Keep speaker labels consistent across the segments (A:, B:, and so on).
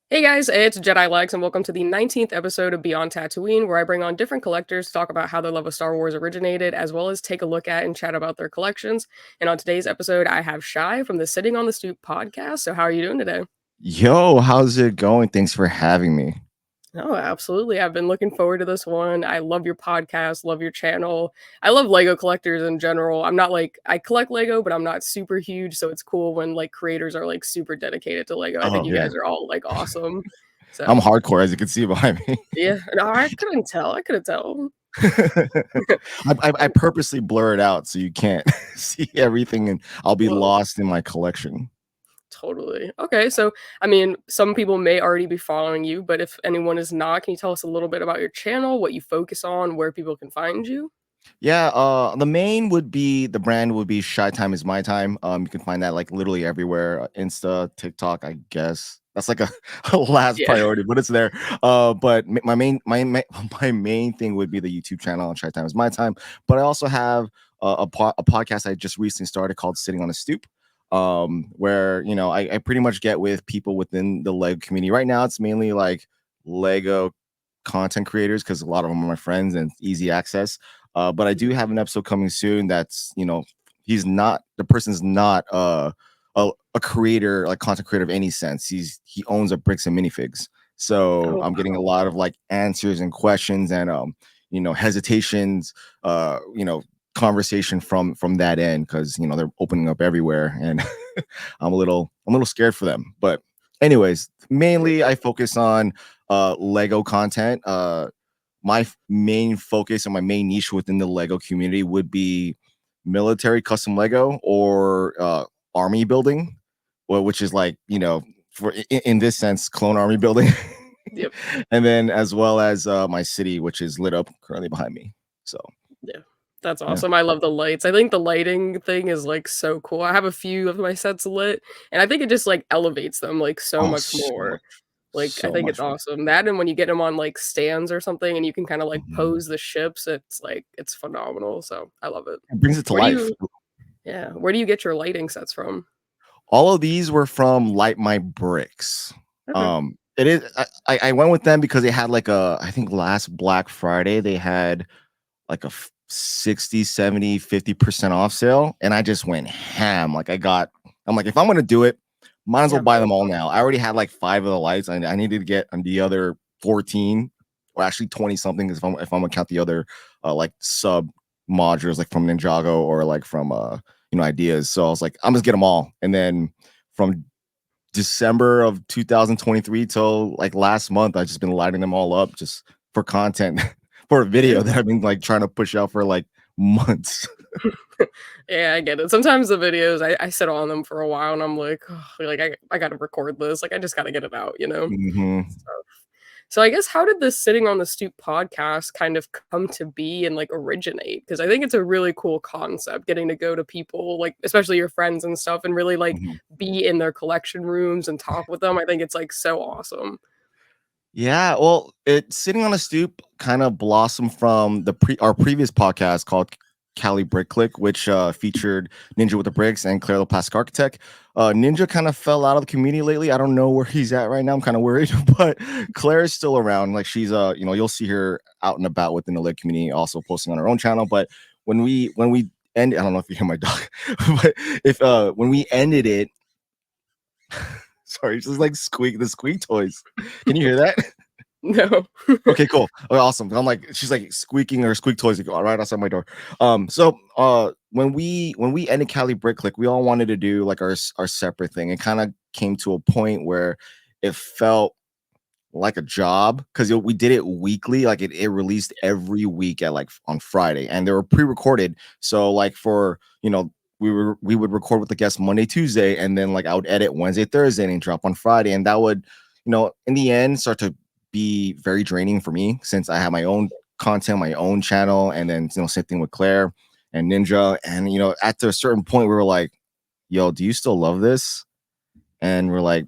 A: Hey guys, it's Jedi Lex, and welcome to the 19th episode of Beyond Tatooine, where I bring on different collectors to talk about how their love of Star Wars originated, as well as take a look at and chat about their collections. And on today's episode, I have Shy from the Sitting on the Stoop podcast. So, how are you doing today?
B: Yo, how's it going? Thanks for having me.
A: Oh, absolutely. I've been looking forward to this one. I love your podcast, love your channel. I love Lego collectors in general. I'm not like, I collect Lego, but I'm not super huge. So, it's cool when like creators are like super dedicated to Lego. I think
B: Oh
A: you
B: yeah,
A: guys are all like awesome.
B: I'm
A: So,
B: hardcore, as you can see behind me.
A: yeah, no, I couldn't tell. I couldn't tell.
B: I purposely blur it out so you can't see everything, and I'll be
A: Whoa,
B: lost in my collection.
A: totally. Okay, so I mean, some people may already be following you, but if anyone is not, can you tell us a little bit about your channel, what you focus on, where people can find you?
B: Yeah, the brand would be ShyTimeIsMyTime. You can find that like literally everywhere, Insta, TikTok, I guess. That's like a, a last
A: Yeah.
B: priority, but it's there. But my main thing would be the YouTube channel on ShyTime is My Time. But I also have a podcast I just recently started called Sitting on a Stoop. Where I pretty much get with people within the Lego community. Right now, it's mainly like Lego content creators because a lot of them are my friends and it's easy access. But I do have an episode coming soon that's, the person's not a creator, like content creator of any sense. He owns a bricks and minifigs. So
A: Oh,
B: I'm getting a
A: wow.
B: lot of like answers and questions and hesitations, conversation from that end because they're opening up everywhere and I'm a little scared for them. But anyways, mainly I focus on Lego content. My main focus and my main niche within the Lego community would be military custom Lego or army building, which is like for in this sense clone army building,
A: Yep.
B: and then as well as my city, which is lit up currently behind me. So
A: Yeah. That's
B: yeah.
A: awesome. I love the lights. I think the lighting thing is like so cool. I have a few of my sets lit, and I think it just like elevates them like so
B: Oh,
A: much
B: so
A: more.
B: much,
A: Like, I
B: so
A: think it's
B: much more.
A: awesome. That and when you get them on like stands or something and you can kind of like
B: Mhm.
A: pose the ships, it's like it's phenomenal. So I love it.
B: It brings it to
A: Where do
B: life.
A: you Yeah, where do you get your lighting sets from?
B: All of these were from Light My Bricks.
A: Okay.
B: It is. I went with them because they had like I think last Black Friday they had like a 60, 70, 50% off sale. And I just went ham. I'm like, if I'm going to do it, might as well
A: Yeah,
B: buy
A: bro.
B: them all now. I already had like 5 of the lights. I needed to get the other 14 or actually 20 something. If I'm going to count the other like sub modules, like from Ninjago or like from, ideas. So I was like, I'm just get them all. And then from December of 2023 till like last month, I've just been lighting them all up just for content for a
A: Yeah.
B: video that I've been like trying to push out for like months.
A: Yeah, I get it. Sometimes the videos I sit on them for a while and I'm like, "Ugh," like I gotta record this. Like I just gotta get it out, you know?
B: Hmm.
A: So I guess how did this Sitting on the Stoop podcast kind of come to be and like originate? Because I think it's a really cool concept getting to go to people, like especially your friends and stuff, and really like
B: Hmm.
A: be in their collection rooms and talk with them. I think it's like so awesome.
B: Yeah, well, it sitting on a stoop kind of blossomed from our previous podcast called Cali Brick Click, which featured Ninja with the Bricks and Claire the Plastic Architect. Ninja kind of fell out of the community lately. I don't know where he's at right now. I'm kind of worried, but Claire is still around. Like she's you'll see her out and about within the lit community, also posting on her own channel. But when we end, I don't know if you hear my dog, but if when we ended it, sorry, it's just like the squeak toys. Can you hear that?
A: No.
B: Okay, cool. Okay, awesome. I'm like, she's like squeaking or squeak toys right outside my door. So when we ended Cali Brick Click, we all wanted to do like our separate thing. It kind of came to a point where it felt like a job because we did it weekly. Like it released every week at like on Friday, and they were pre-recorded. So like for we would record with the guests Monday, Tuesday, and then like I would edit Wednesday, Thursday, and drop on Friday, and that would in the end start to be very draining for me since I have my own content, my own channel, and then same thing with Claire and Ninja, and at a certain point we were like, "Yo, do you still love this?" And we're like,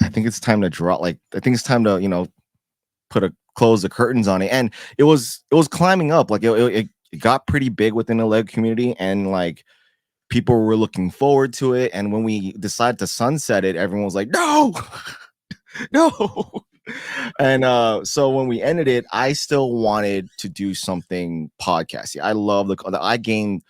B: I think it's time to drop. Like, I think it's time to, close the curtains on it. And it was climbing up. Like, it got pretty big within the leg community, and like people were looking forward to it. And when we decided to sunset it, everyone was like, "No, No. And so when we ended it, I still wanted to do something podcasty. I love I gained,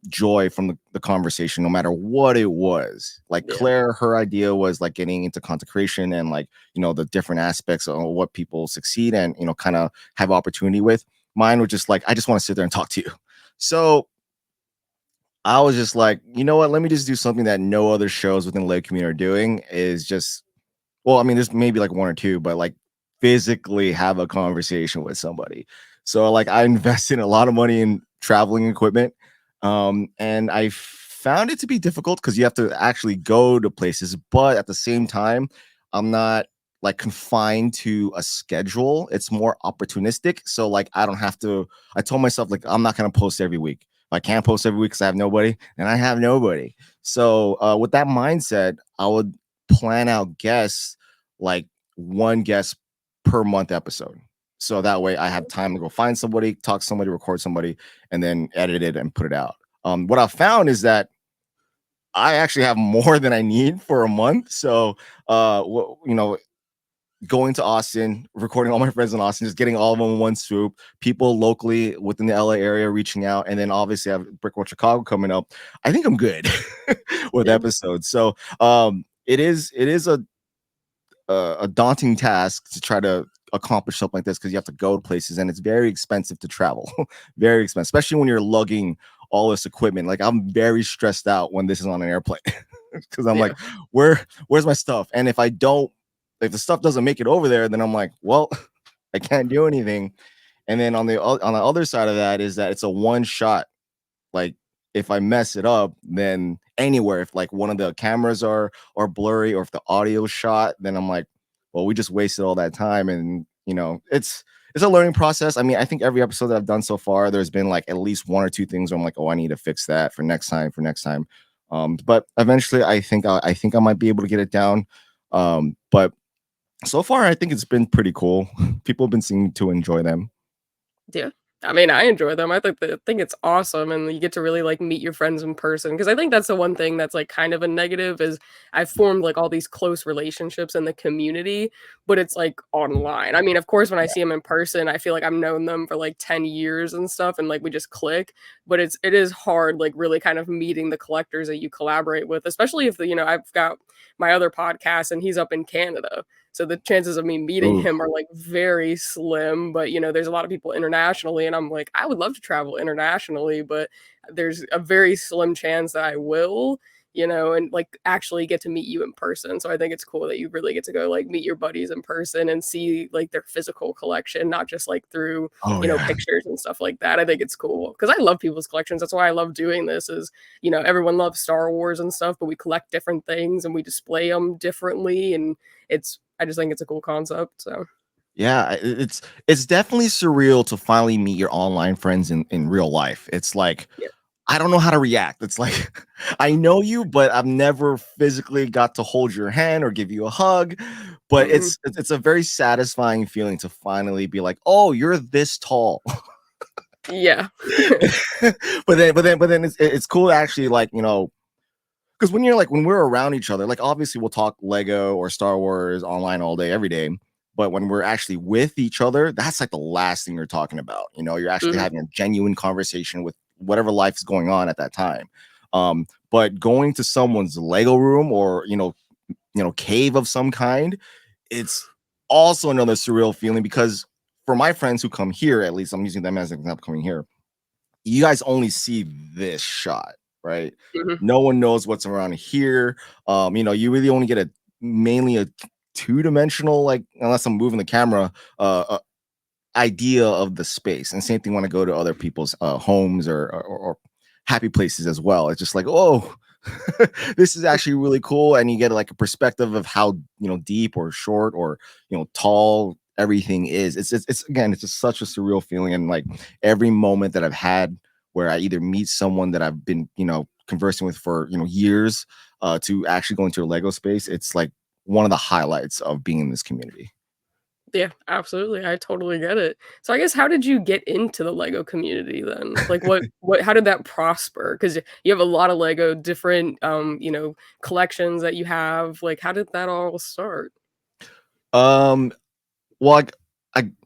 B: joy from the conversation, no matter what it was. Like
A: Yeah.
B: Claire, her idea was like getting into content creation and like, the different aspects of what people succeed and, kind of have opportunity with. Mine was just like, I just want to sit there and talk to you. So I was just like, you know what? Let me just do something that no other shows within the Lego community are doing is just well, I mean, there's maybe like one or two, but like physically have a conversation with somebody. So like I invested a lot of money in traveling equipment. And I found it to be difficult because you have to actually go to places, but at the same time, I'm not like confined to a schedule. It's more opportunistic. So like I don't have to, I told myself like I'm not gonna post every week. If I can't post every week because I have nobody, and I have nobody. So with that mindset, I would plan out guests like one guest per month episode. So that way I have time to go find somebody, talk to somebody, record somebody, and then edit it and put it out. What I found is that I actually have more than I need for a month. So, going to Austin, recording all my friends in Austin, just getting all of them in one swoop. People locally within the LA area reaching out, and then obviously I have Brickworld Chicago coming up. I think I'm good with
A: Yeah.
B: episodes. So, it is a daunting task to try to accomplish something like this because you have to go to places and it's very expensive to travel. Very expensive, especially when you're lugging all this equipment. Like I'm very stressed out when this is on an airplane because I'm
A: Yeah.
B: like, where's my stuff? And if the stuff doesn't make it over there, then I'm like, well, I can't do anything. And then on the other side of that is that it's a one shot. Like if I mess it up, then anywhere, if like one of the cameras are blurry or if the audio shot, then I'm like, well, we just wasted all that time. And it's a learning process. I mean, I think every episode that I've done so far, there's been like at least one or two things where I'm like, oh, I need to fix that for next time, for next time. But eventually I think I might be able to get it down. But so far I think it's been pretty cool. People have been seeming to enjoy them.
A: Yeah. I mean, I enjoy them. I think it's awesome, and you get to really, like, meet your friends in person. Because I think that's the one thing that's, like, kind of a negative is I've formed, like, all these close relationships in the community, but it's, like, online. I mean, of course, when I see them in person, I feel like I've known them for, like, 10 years and stuff, and, like, we just click, but it is hard, like, really kind of meeting the collectors that you collaborate with, especially if I've got my other podcast, and he's up in Canada. So the chances of me meeting
B: Ooh.
A: him are like very slim, but there's a lot of people internationally and I'm like, I would love to travel internationally, but there's a very slim chance that I will, and like actually get to meet you in person. So I think it's cool that you really get to go like meet your buddies in person and see like their physical collection, not just like through,
B: Oh yeah.
A: pictures and stuff like that. I think it's cool because I love people's collections. That's why I love doing this is, everyone loves Star Wars and stuff, but we collect different things and we display them differently and I just think it's a cool concept, so
B: Yeah, it's definitely surreal to finally meet your online friends in real life. It's like
A: yeah.
B: I don't know how to react. It's like I know you, but I've never physically got to hold your hand or give you a hug. But
A: Mhm.
B: it's a very satisfying feeling to finally be like, oh, you're this tall.
A: Yeah.
B: But then it's cool to actually like because when we're around each other, like obviously we'll talk Lego or Star Wars online all day, every day. But when we're actually with each other, that's like the last thing you're talking about. You're actually
A: Mhm.
B: having a genuine conversation with whatever life is going on at that time. But going to someone's Lego room or cave of some kind, it's also another surreal feeling because for my friends who come here, at least I'm using them as an example coming here, you guys only see this shot, right?
A: Mhm.
B: No one knows what's around here. You really only get a mainly a two-dimensional, like unless I'm moving the camera, idea of the space. And same thing when I go to other people's homes or happy places as well. It's just like, oh, this is actually really cool, and you get like a perspective of how deep or short or tall everything is. It's again, it's just such a surreal feeling, and like every moment that I've had where I either meet someone that I've been conversing with for years to actually go into a Lego space, it's like one of the highlights of being in this community.
A: Yeah, absolutely, I totally get it. So I guess how did you get into the Lego community then? Like, what how did that prosper? Because you have a lot of Lego different, collections that you have, like, how did that all start?
B: Um, well,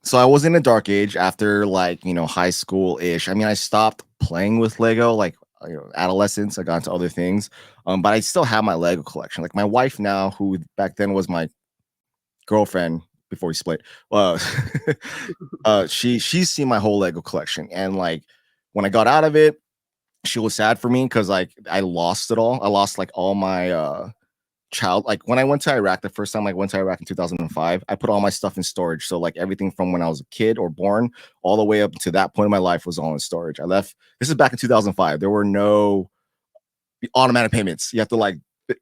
B: so I was in a dark age after like high school ish. I mean, I stopped playing with Lego like adolescence. I got into other things, but I still have my Lego collection. Like my wife now, who back then was my girlfriend before we split, uh, she's seen my whole Lego collection, and like when I got out of it, she was sad for me because like I lost it all. I lost like all my like when I went to Iraq the first time I went to Iraq in 2005, I put all my stuff in storage. So like everything from when I was a kid or born all the way up to that point in my life was all in storage. I left. This is back in 2005. There were no automatic payments. You have to like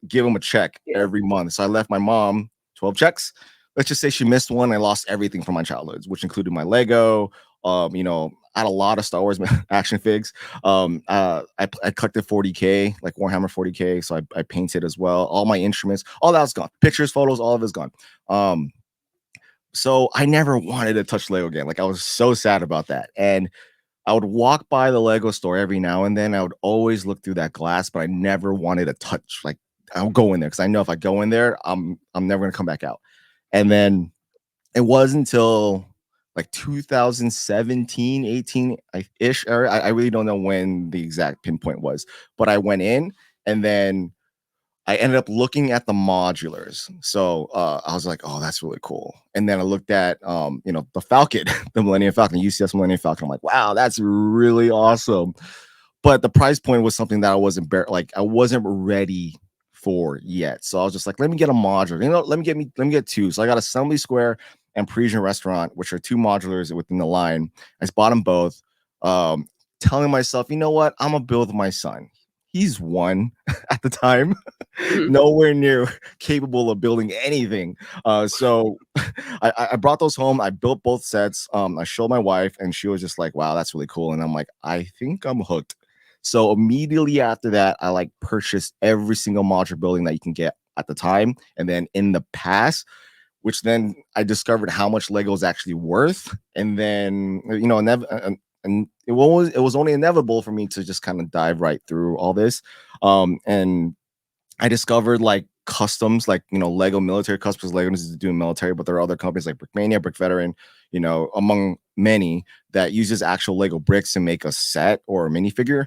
B: give them a check
A: Yeah.
B: every month. So I left my mom 12 checks. Let's just say she missed one. I lost everything from my childhood, which included my Lego. I had a lot of Star Wars action figs. I collected 40K, like Warhammer 40K. So I painted as well. All my instruments, all that's gone. Pictures, photos, all of it's gone. So I never wanted to touch Lego again. Like I was so sad about that. And I would walk by the Lego store every now and then. I would always look through that glass, but I never wanted to touch. Like I'll go in there because I know if I go in there, I'm never gonna come back out. And then it wasn't until like 2017, 18 ish. I really don't know when the exact pinpoint was, but I went in and then I ended up looking at the modulars. So I was like, oh, that's really cool. And then I looked at the Falcon, the Millennium Falcon, UCS Millennium Falcon. I'm like, wow, that's really awesome. But the price point was something that I wasn't I wasn't ready for yet. So I was just like, let me get a modular. Let me get two. So I got Assembly Square and Parisian Restaurant, which are two modulars within the line. I just bought them both. Um, Telling myself, you know what? I'm gonna build my son. He's one at the time,
A: Mhm.
B: nowhere near capable of building anything. So I brought those home. I built both sets. I showed my wife, and she was just like, "Wow, that's really cool." And I'm like, "I think I'm hooked." So immediately after that, I like purchased every single modular building that you can get at the time, and then in the past, which then I discovered how much Lego is actually worth, and then and it was only inevitable for me to just kind of dive right through all this, and I discovered like customs, like Lego military customs. Lego is doing military, but there are other companies like Brickmania, Brick Veteran, among many that uses actual Lego bricks to make a set or a minifigure.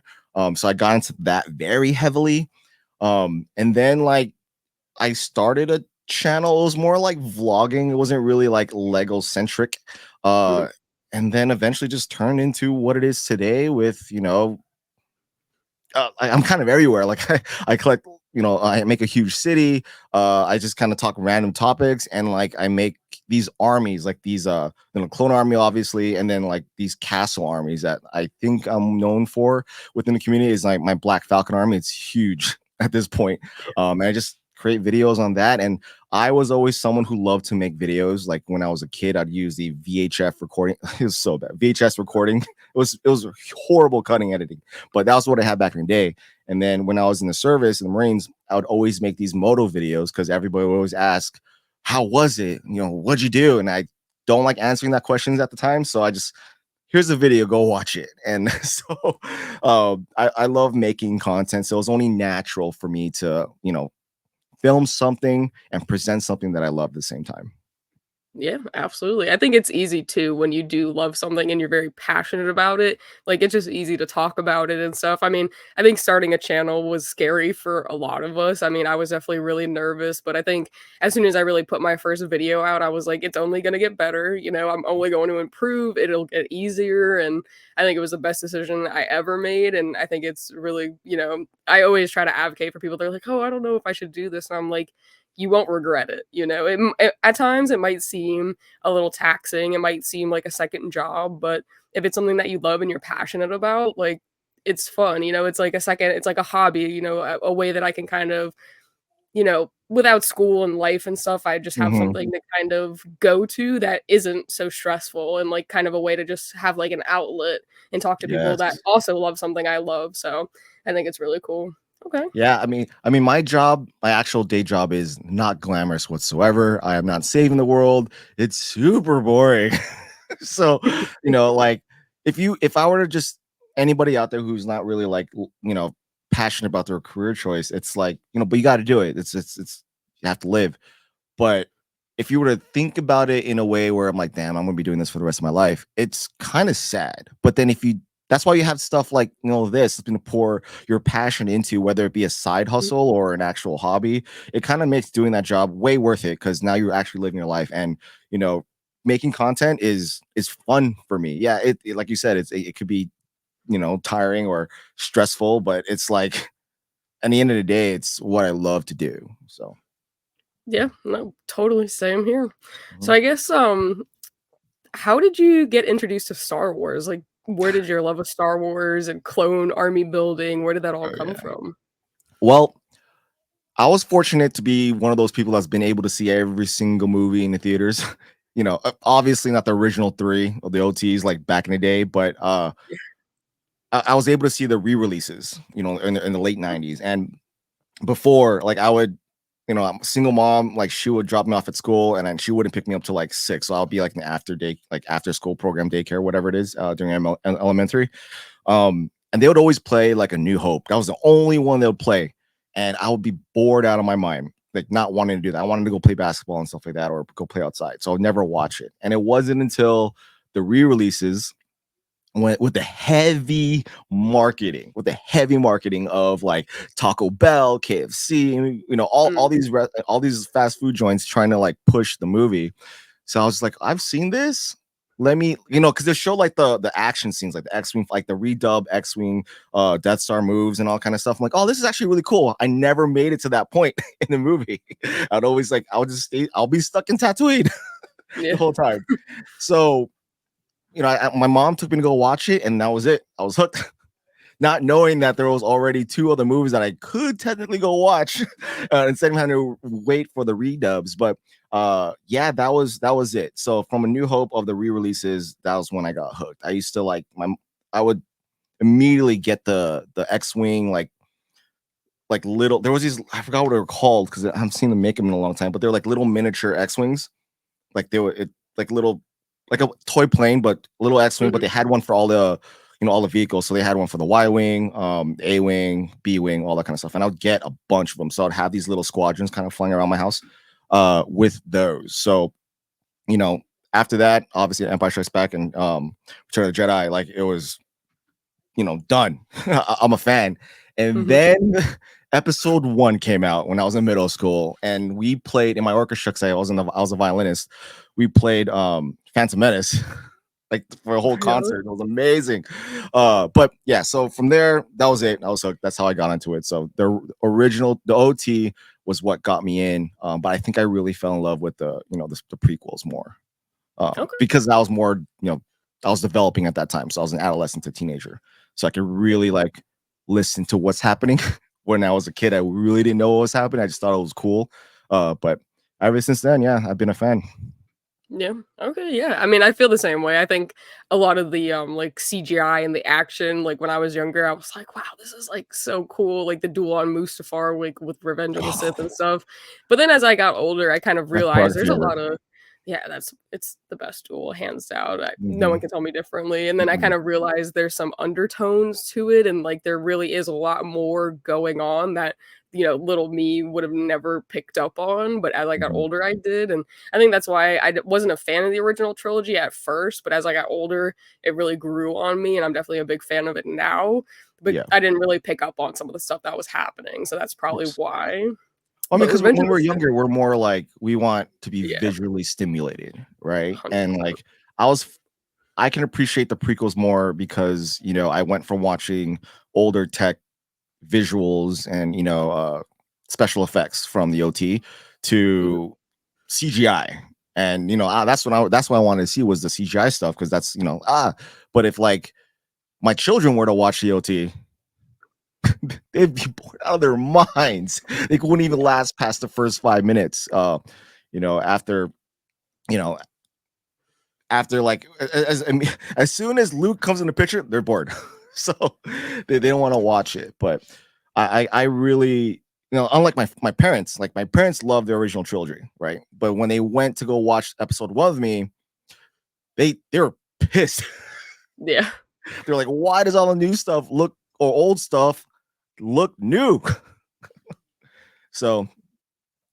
B: So I got into that very heavily. And then like I started a channel. It was more like vlogging. It wasn't really like Lego centric.
A: Mhm.
B: Uh, and then eventually just turned into what it is today with I'm kind of everywhere. Like I collect, I make a huge city. I just kind of talk random topics, and like I make these armies, like these clone army, obviously, and then like these castle armies that I think I'm known for within the community is like my Black Falcon army. It's huge at this point. And I just create videos on that. And I was always someone who loved to make videos. Like when I was a kid, I'd use the VHF recording. It was so bad. VHS recording. It was horrible cutting editing, but that was what I had back in the day. And then when I was in the service in the Marines, I would always make these moto videos because everybody would always ask, "How was it? What'd you do?" And I don't like answering that questions at the time, so I just here's the video, go watch it. And so I love making content, so it's only natural for me to film something and present something that I love at the same time.
A: Yeah, absolutely. I think it's easy too when you do love something and you're very passionate about it. Like it's just easy to talk about it and stuff. I mean, I think starting a channel was scary for a lot of us. I mean, I was definitely really nervous, but I think as soon as I really put my first video out, I was like, it's only going to get better. I'm only going to improve. It'll get easier. And I think it was the best decision I ever made. And I think it's really, I always try to advocate for people. They're like, oh, I don't know if I should do this. And I'm like, you won't regret it. At times it might seem a little taxing. It might seem like a second job, but if it's something that you love and you're passionate about, like it's fun. It's like a second, it's like a hobby. A way that I can kind of, without school and life and stuff, I just have
B: Mhm.
A: something to kind of go to that isn't so stressful and like kind of a way to just have like an outlet and talk to people that
B: Yes.
A: also love something I love. So I think it's really cool. Okay.
B: Yeah, I mean, my job, my actual day job is not glamorous whatsoever. I am not saving the world. It's super boring. So, like if I were to just anybody out there who's not really like passionate about their career choice, it's like, but you got to do it. It's you have to live. But if you were to think about it in a way where I'm like, damn, I'm gonna be doing this for the rest of my life, it's kind of sad. But then if you that's why you have stuff like this that's gonna pour your passion into, whether it be a side
A: Mhm.
B: hustle or an actual hobby. It kind of makes doing that job way worth it because now you're actually living your life, and you know, making content is fun for me. Yeah, like you said, it could be tiring or stressful, but it's like at the end of the day, it's what I love to do. So.
A: Yeah, no, totally same here. So
B: Mhm.
A: I guess, how did you get introduced to Star Wars? Like, where did your love of Star Wars and clone army building, where did that all
B: Oh
A: come
B: yeah.
A: from?
B: Well, I was fortunate to be one of those people that's been able to see every single movie in the theaters. Obviously not the original three of the OTs like back in the day, but I was able to see the re-releases, in the late '90s. And before, like I would, I'm a single mom, like she would drop me off at school, and then she wouldn't pick me up till like 6. So I'll be like an after school program daycare, whatever it is, during elementary. And they would always play like A New Hope. That was the only one they would play. And I would be bored out of my mind, like not wanting to do that. I wanted to go play basketball and stuff like that, or go play outside. So I would never watch it. And it wasn't until the re-releases with the heavy marketing of like Taco Bell, KFC, all
A: Mm,
B: these fast food joints trying to like push the movie. So I was like, I've seen this. Let me, because they show like the action scenes, like the X-wing, like the redub X-wing, Death Star moves and all kind of stuff. I'm like, oh, this is actually really cool. I never made it to that point in the movie. I'll be stuck in Tatooine the
A: yeah,
B: whole time. So my mom took me to go watch it, and that was it. I was hooked, not knowing that there was already two other movies that I could technically go watch instead of having to wait for the redubs. But yeah, that was it. So from A New Hope of the re-releases, that was when I got hooked. I used to I would immediately get the X-wing like little. There was these, I forgot what they were called because I haven't seen them make them in a long time, but they're like little miniature X-wings. Like they were like little, like a toy plane, but little X-wing. But
A: mhm,
B: they had one for all the vehicles. So they had one for the Y-wing, A-wing, B-wing, all that kind of stuff. And I would get a bunch of them. So I'd have these little squadrons kind of flying around my house, with those. So you know, after that, obviously Empire Strikes Back and Return of the Jedi, like it was done. I'm a fan. And
A: mhm.
B: then episode 1 came out when I was in middle school, and we played in my orchestra because I was a violinist. We played Phantom Menace like for a whole
A: Really?
B: concert. It was amazing. But yeah, so from there, that was it. I was hooked. That's how I got into it. So the OT was what got me in. But I think I really fell in love with the prequels more.
A: Okay,
B: Because I was more, I was developing at that time. So I was an adolescent to teenager. So I could
A: yeah.
B: really like listen to what's happening. When I was a kid, I really didn't know what was happening. I just thought it was cool. But ever since then, yeah, I've been a fan.
A: Yeah. Okay. Yeah. I mean, I feel the same way. I think a lot of the like CGI and the action, like when I was younger, I was like, wow, this is like so cool. Like the duel on Mustafar, like with Revenge of the Sith and
B: Oh,
A: stuff. But then as I got older, I kind of
B: best
A: realized there's
B: choreography
A: a
B: ever.
A: lot of yeah, it's the best duel, hands down. No one
B: Mhm.
A: can tell me differently. And then I kind
B: Mm-mm.
A: of realized there's some undertones to it, and like there really is a lot more going on that little me would have never picked up on. But as I got
B: Mhm.
A: older, I did, and I think that's why wasn't a fan of the original trilogy at first, but as I got older, it really grew on me, and I'm definitely a big fan of it now. But
B: Yeah,
A: I didn't really pick up on some of the stuff that was happening, so that's
B: of
A: probably
B: course.
A: why.
B: I mean,
A: But
B: because
A: Revenge of
B: when
A: the
B: we're
A: Sith,
B: younger, we're more like we want to be
A: yeah,
B: visually stimulated, right? And
A: 100%.
B: like I was I can appreciate the prequels more because I went from watching older tech visuals and special effects from the OT
A: Mhm.
B: to CGI. And that's what I wanted to see was the CGI stuff because that's but if like my children were to watch the OT, they'd be bored out of their minds. They wouldn't even
A: Yeah,
B: last past the first 5 minutes. After you know after like as soon as Luke comes in the picture, they're bored. So they don't want to watch it. But I really, unlike my parents, like my parents love the original trilogy, right? But when they went to go watch episode 1 with me, they were pissed.
A: yeah,
B: They're like, why does all the new stuff look or old stuff look new? So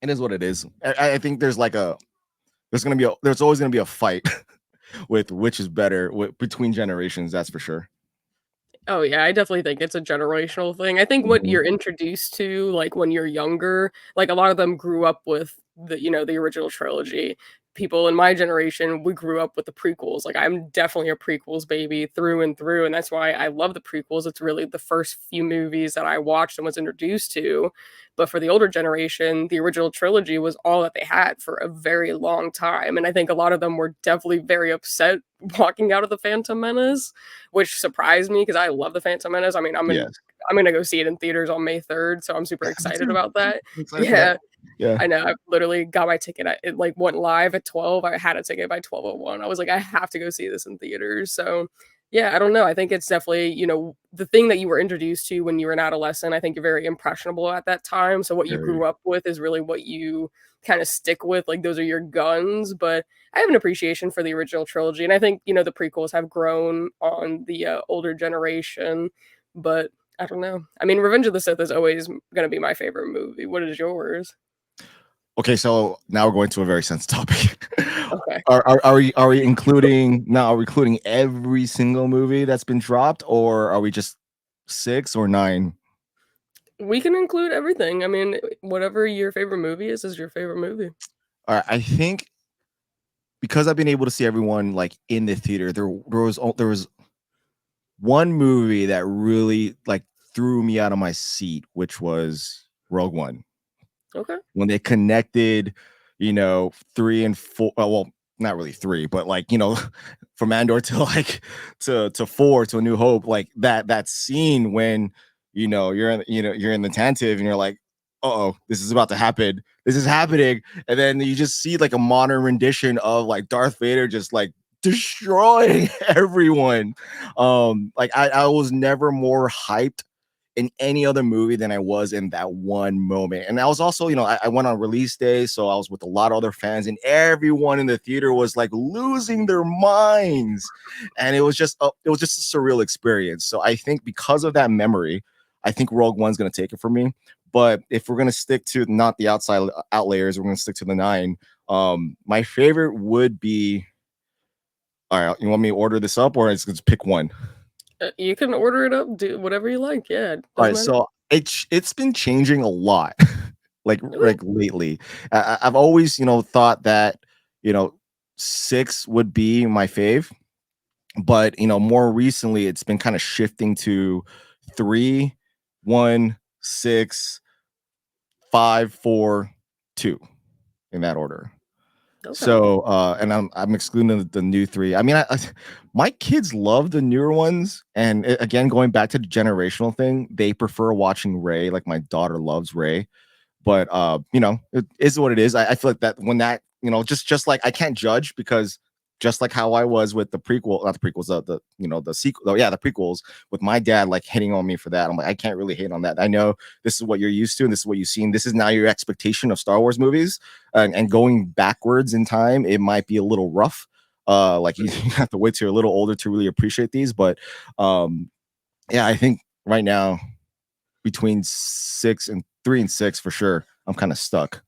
B: it is what it is. I think there's like there's always gonna be a fight with which is better between generations. That's for sure.
A: Oh, yeah, I definitely think it's a generational thing. I think what
B: Mhm.
A: you're introduced to, like, when you're younger, like, a lot of them grew up with the original trilogy. People in my generation, we grew up with the prequels. Like, I'm definitely a prequels baby through and through, and that's why I love the prequels. It's really the first few movies that I watched and was introduced to. But for the older generation, the original trilogy was all that they had for a very long time, and I think a lot of them were definitely very upset walking out of The Phantom Menace, which surprised me because I love The Phantom Menace. I mean,
B: Yes.
A: I'm gonna go see it in theaters on May 3rd, so I'm super
B: Yeah, me
A: excited
B: too.
A: about that.
B: I'm excited for that.
A: Yeah,
B: Yeah.
A: I know. I literally got my ticket. It like went live at 12. I had a ticket by 12:01. I was like, I have to go see this in theaters. So, yeah, I don't know. I think it's definitely, the thing that you were introduced to when you were an adolescent. I think you're very impressionable at that time. So what you
B: Very.
A: grew up with is really what you kind of stick with. Like those are your guns. But I have an appreciation for the original trilogy, and I think the prequels have grown on the older generation. But I don't know. I mean, Revenge of the Sith is always gonna be my favorite movie. What is yours?
B: Okay, so now we're going to a very sensitive topic.
A: Okay.
B: Are we including now? Are we including every single movie that's been dropped, or are we just 6 or 9?
A: We can include everything. I mean, whatever your favorite movie is your favorite movie.
B: All right, I think because I've been able to see everyone like in the theater, there was one movie that really like threw me out of my seat, which was Rogue One.
A: Okay.
B: When they connected, 3 and 4. Well, not really three, but like from Andor to like to 4 to A New Hope, like that scene when you're in the Tantive and you're like, oh, this is about to happen. This is happening, and then you just see like a modern rendition of like Darth Vader just like destroying everyone. Like I was never more hyped in any other movie than I was in that one moment. And I was also, I went on release day, so I was with a lot of other fans, and everyone in the theater was like losing their minds, and it was just a surreal experience. So I think because of that memory, I think Rogue One's gonna take it for me. But if we're gonna stick to not the outside outlayers, we're gonna stick to the 9. My favorite would be. All right, you want me to order this up, or just pick one?
A: You can order it up, do whatever you like. Yeah, it
B: All
A: doesn't
B: right,
A: matter.
B: so it's been changing a lot, like
A: Okay.
B: lately. I've always thought that you know 6 would be my fave, but more recently it's been kind of shifting to 3, 1, 6, 5, 4, 2 in that order.
A: Okay.
B: So, and I'm excluding the new 3. I mean, my kids love the newer ones, and again, going back to the generational thing, they prefer watching Ray. Like my daughter loves Ray, but it is what it is. I feel like that when that just like I can't judge because just like how I was with the prequel, not the prequels, the sequel, oh, yeah, the prequels with my dad like hitting on me for that. I'm like, I can't really hate on that. I know this is what you're used to, and this is what you've seen. This is now your expectation of Star Wars movies, and going backwards in time, it might be a little rough. Like you have to wait till you're a little older to really appreciate these, but yeah, I think right now between 3 and 6 for sure. I'm kind of stuck.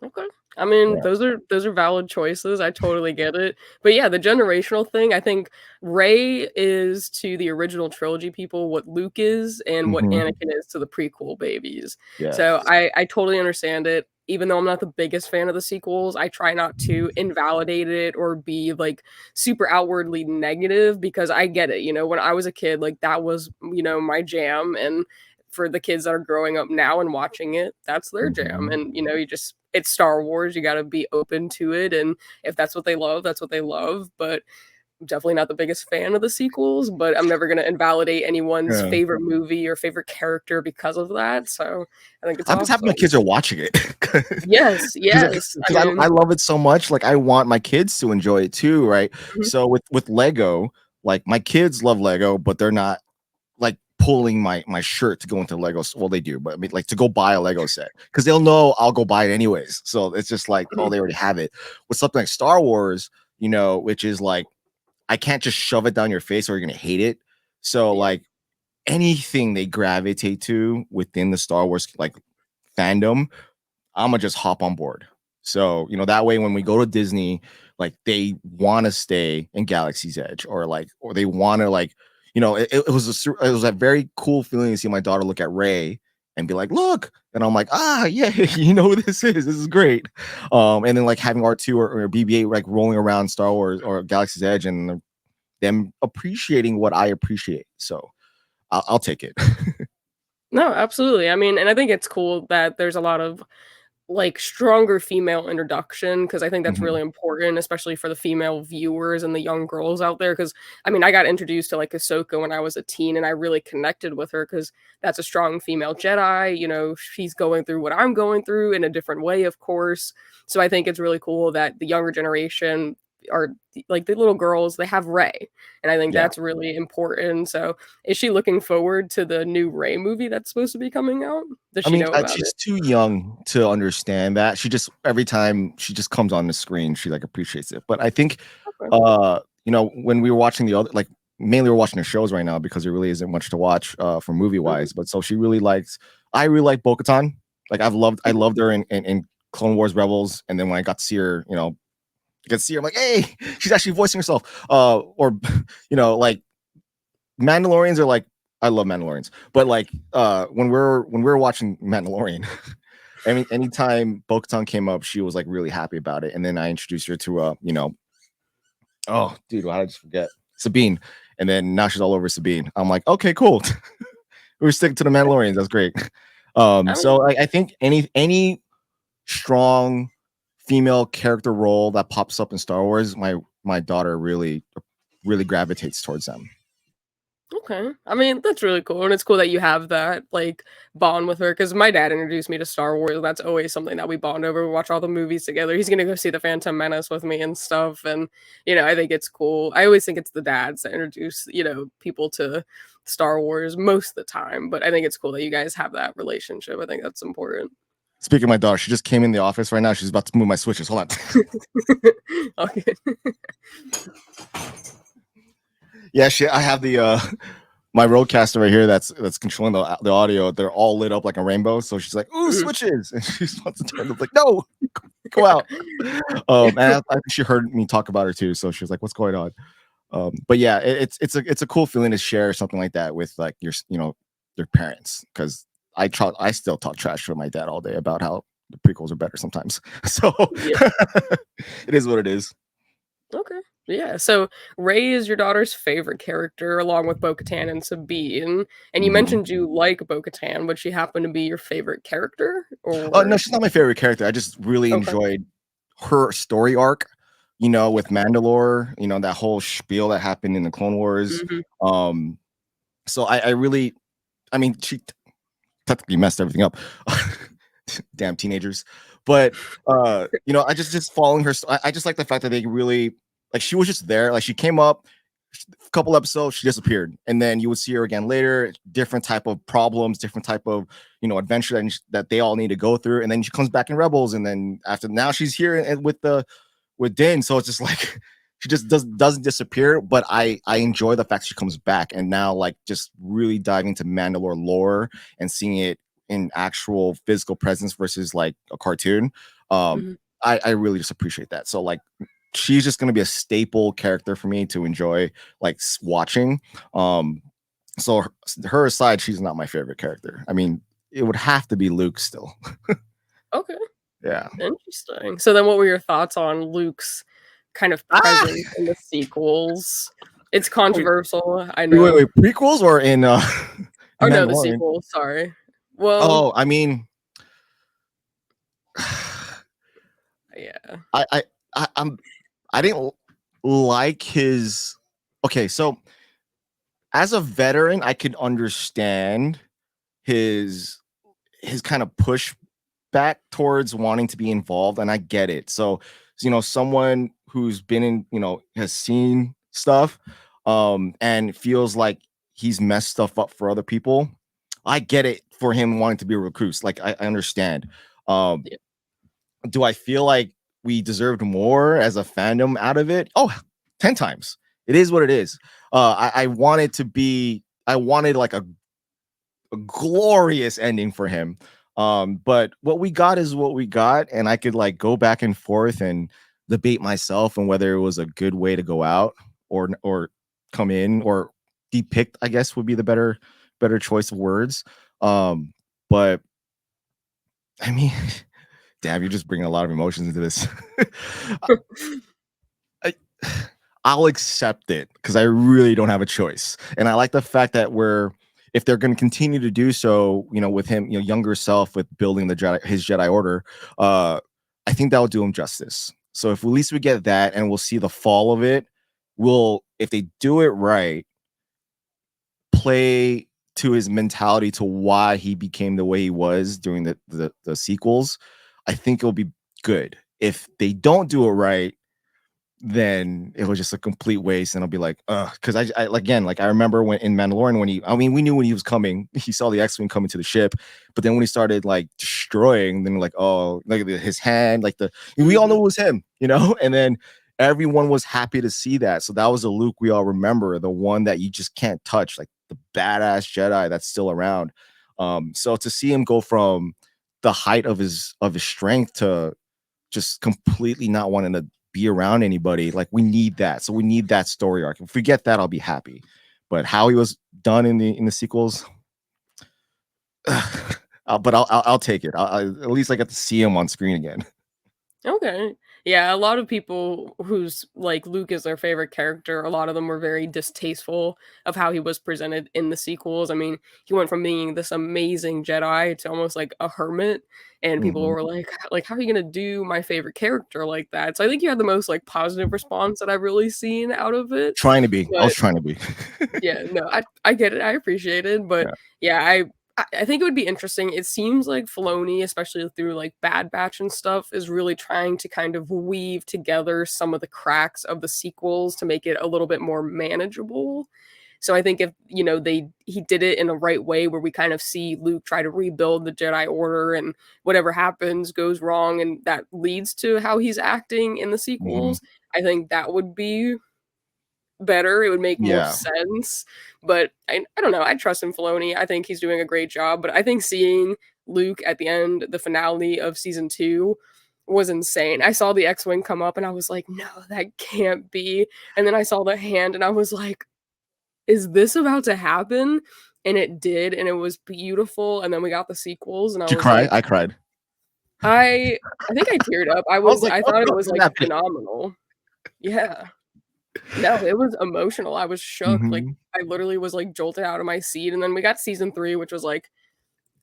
A: Okay. I mean,
B: Yeah.
A: those are valid choices. I totally get it. But yeah, the generational thing, I think Rey is to the original trilogy people what Luke is and what
B: Mhm.
A: Anakin is to the prequel babies. So
B: Yes.
A: I totally understand it. Even though I'm not the biggest fan of the sequels, I try not to invalidate it or be like super outwardly negative because I get it. When I was a kid, like that was, my jam. And for the kids that are growing up now and watching it, that's their jam.
B: Mhm.
A: And it's Star Wars. You got to be open to it, and if that's what they love, that's what they love. But I'm definitely not the biggest fan of the sequels. But I'm never gonna invalidate anyone's
B: Yeah.
A: favorite movie or favorite character because of that. So I think it's
B: I'm just happy my
A: awesome.
B: kids are watching it
A: Yes, yes. I
B: because I
A: mean,
B: love it so much. Like I want my kids to enjoy it too, right?
A: mhm,
B: So with Lego, like my kids love Lego, but they're not like pulling my shirt to go into Lego. Well, they do, but I mean, like to go buy a Lego set because they'll know I'll go buy it anyways. So it's just like, oh,
A: mhm,
B: they already have it. With something like Star Wars, which is like I can't just shove it down your face or you're gonna hate it. So
A: yeah.
B: like anything they gravitate to within the Star Wars like fandom, I'm gonna just hop on board. So, that way when we go to Disney, like they want to stay in Galaxy's Edge, or they want to it was a very cool feeling to see my daughter look at Ray and be like, look, and I'm like, yeah, you know who this is great. And then like having R2 or BB-8 like rolling around Star Wars or Galaxy's Edge and them appreciating what I appreciate. So I'll take it.
A: No, absolutely. I mean, and I think it's cool that there's a lot of like stronger female introduction because I think that's
B: Mhm.
A: really important, especially for the female viewers and the young girls out there. Because I mean, I got introduced to like Ahsoka when I was a teen, and I really connected with her because that's a strong female Jedi. You know, she's going through what I'm going through in a different way, of course. So I think it's really cool that the younger generation are like the little girls, they have Ray, and I think
B: Yeah.
A: that's really important. So, is she looking forward to the new Ray movie that's supposed to be coming out? Does
B: I
A: she
B: mean,
A: know about
B: she's
A: it?
B: too young to understand that. She just every time she just comes on the screen, she like appreciates it. But I think,
A: Okay.
B: when we were watching the other, like mainly we're watching the shows right now because there really isn't much to watch for movie
A: Mhm.
B: wise. But so she really likes. I really like Bo-Katan. Like I loved her in Clone Wars Rebels, and then when I got to see her, I got to see her, I'm like, hey, she's actually voicing herself. Or like Mandalorians are like I love Mandalorians, but like when we're watching Mandalorian, I mean anytime Bo-Katan came up, she was like really happy about it. And then I introduced her to oh dude, why did I just forget? Sabine. And then now she's all over Sabine. I'm like, okay, cool. We're sticking to the Mandalorians. That's great.
A: I mean,
B: So I think any strong female character role that pops up in Star Wars, my daughter really gravitates towards them.
A: okay. I mean, that's really cool, and it's cool that you have that, like, bond with her. Because my dad introduced me to Star Wars, that's always something that we bond over, we watch all the movies together, he's gonna go see The Phantom Menace with me and stuff, and, I think it's cool. I always think it's the dads that introduce, people to Star Wars most of the time, but I think it's cool that you guys have that relationship, I think that's important.
B: Speaking of my daughter, she just came in the office right now. She's about to move my switches. Hold on.
A: Okay.
B: Yeah, I have the my roadcaster right here that's controlling the audio. They're all lit up like a rainbow. So she's like, "Ooh,
A: Mhm.
B: switches!" And she's about to turn them like, "No, go out." And I think she heard me talk about her too. So she was like, "What's going on?" But yeah, it's a cool feeling to share something like that with like your parents because I still talk trash with my dad all day about how the prequels are better sometimes. So
A: Yeah.
B: it is what it is.
A: Okay. Yeah. So Ray is your daughter's favorite character, along with Bo-Katan and Sabine. And you
B: Mhm.
A: mentioned you like Bo-Katan. Would she happen to be your favorite character?
B: Oh no,
A: Or
B: she's not my favorite character. I just really
A: okay.
B: enjoyed her story arc, with Mandalore, that whole spiel that happened in the Clone Wars.
A: Mhm.
B: Um, so I really, I mean, she technically messed everything up. Damn teenagers. But I just following her. I just like the fact that they really like she was just there. Like she came up, a couple episodes, she disappeared, and then you would see her again later. Different type of problems, different type of adventure that they all need to go through, and then she comes back in Rebels, and then after now she's here and with Din. So it's just like she just doesn't disappear. But I enjoy the fact she comes back, and now like just really diving into Mandalore lore and seeing it in actual physical presence versus like a cartoon. Um,
A: Mhm.
B: I really just appreciate that. So like she's just going to be a staple character for me to enjoy like watching. Um, so her aside, she's not my favorite character. I mean, it would have to be Luke still.
A: Okay.
B: Yeah.
A: Interesting. So then what were your thoughts on Luke's kind of
B: Ah,
A: presence in the sequels? It's
B: wait,
A: controversial, I
B: wait,
A: know.
B: prequels or in
A: Oh no, the
B: Mandalorian?
A: sequels, sorry. Well,
B: Oh, I mean,
A: yeah.
B: I, I, I'm, I didn't like his. Okay, so as a veteran, I could understand his kind of push back towards wanting to be involved, and I get it. So, someone who's been in, has seen stuff, and feels like he's messed stuff up for other people. I get it for him wanting to be a recluse. Like I understand. Um,
A: Yeah.
B: do I feel like we deserved more as a fandom out of it? Oh, 10 times. It is what it is. I wanted to be. I wanted like a glorious ending for him. But what we got is what we got, and I could like go back and forth and debate myself on whether it was a good way to go out or come in or depict, I guess would be the better choice of words. But I mean, damn, you're just bringing a lot of emotions into this. I, I'll accept it because I really don't have a choice. And I like the fact that if they're going to continue to do so, with him, younger self with building his Jedi Order, I think that will do him justice. So if at least we get that and we'll see the fall of it, if they do it right, play to his mentality to why he became the way he was during the sequels, I think it'll be good. If they don't do it right, then it was just a complete waste. And I'll be like, because I again, like I remember when in Mandalorian, we knew when he was coming, he saw the X-Wing coming to the ship, but then when he started like destroying, then like, oh, like his hand, like we all knew it was him, and then everyone was happy to see that. So that was the Luke we all remember, the one that you just can't touch, like the badass Jedi that's still around. So to see him go from the height of his strength to just completely not wanting to be around anybody, like we need that. So we need that story arc. If we get that, I'll be happy. But how he was done in the sequels, but I'll take it. At least I get to see him on screen again.
A: Okay. Yeah, a lot of people who's like Luke is their favorite character, a lot of them were very distasteful of how he was presented in the sequels. I mean, he went from being this amazing Jedi to almost like a hermit, and people
B: Mhm.
A: were like, how are you gonna do my favorite character like that? So I think you had the most like positive response that I've really seen out of it.
B: Trying to be. I was
A: But
B: trying to be.
A: yeah, no, I get it, I appreciate it, but
B: Yeah.
A: yeah, I think it would be interesting. It seems like Filoni, especially through like Bad Batch and stuff, is really trying to kind of weave together some of the cracks of the sequels to make it a little bit more manageable. So I think if, he did it in a right way where we kind of see Luke try to rebuild the Jedi Order and whatever happens goes wrong and that leads to how he's acting in the
B: Mhm.
A: sequels, I think that would be better, it would make more
B: Yeah.
A: sense, but I don't know, I trust in Filoni, I think he's doing a great job, but I think seeing Luke at the end, the finale of season 2 was insane. I saw the X-Wing come up and I was like, "No, that can't be," and then I saw the hand and I was like, "Is this about to happen?" And it did, and it was beautiful, and then we got the sequels and I
B: Did you
A: was
B: cry?
A: like
B: I cried.
A: I I think I teared up,
B: I was like,
A: I
B: "Oh,
A: thought it
B: no,
A: was,
B: this is
A: like,
B: happening."
A: phenomenal. Yeah. No, it was emotional, I was shook, like,
B: Mhm.
A: I literally was, like, jolted out of my seat, and then we got season 3, which was, like,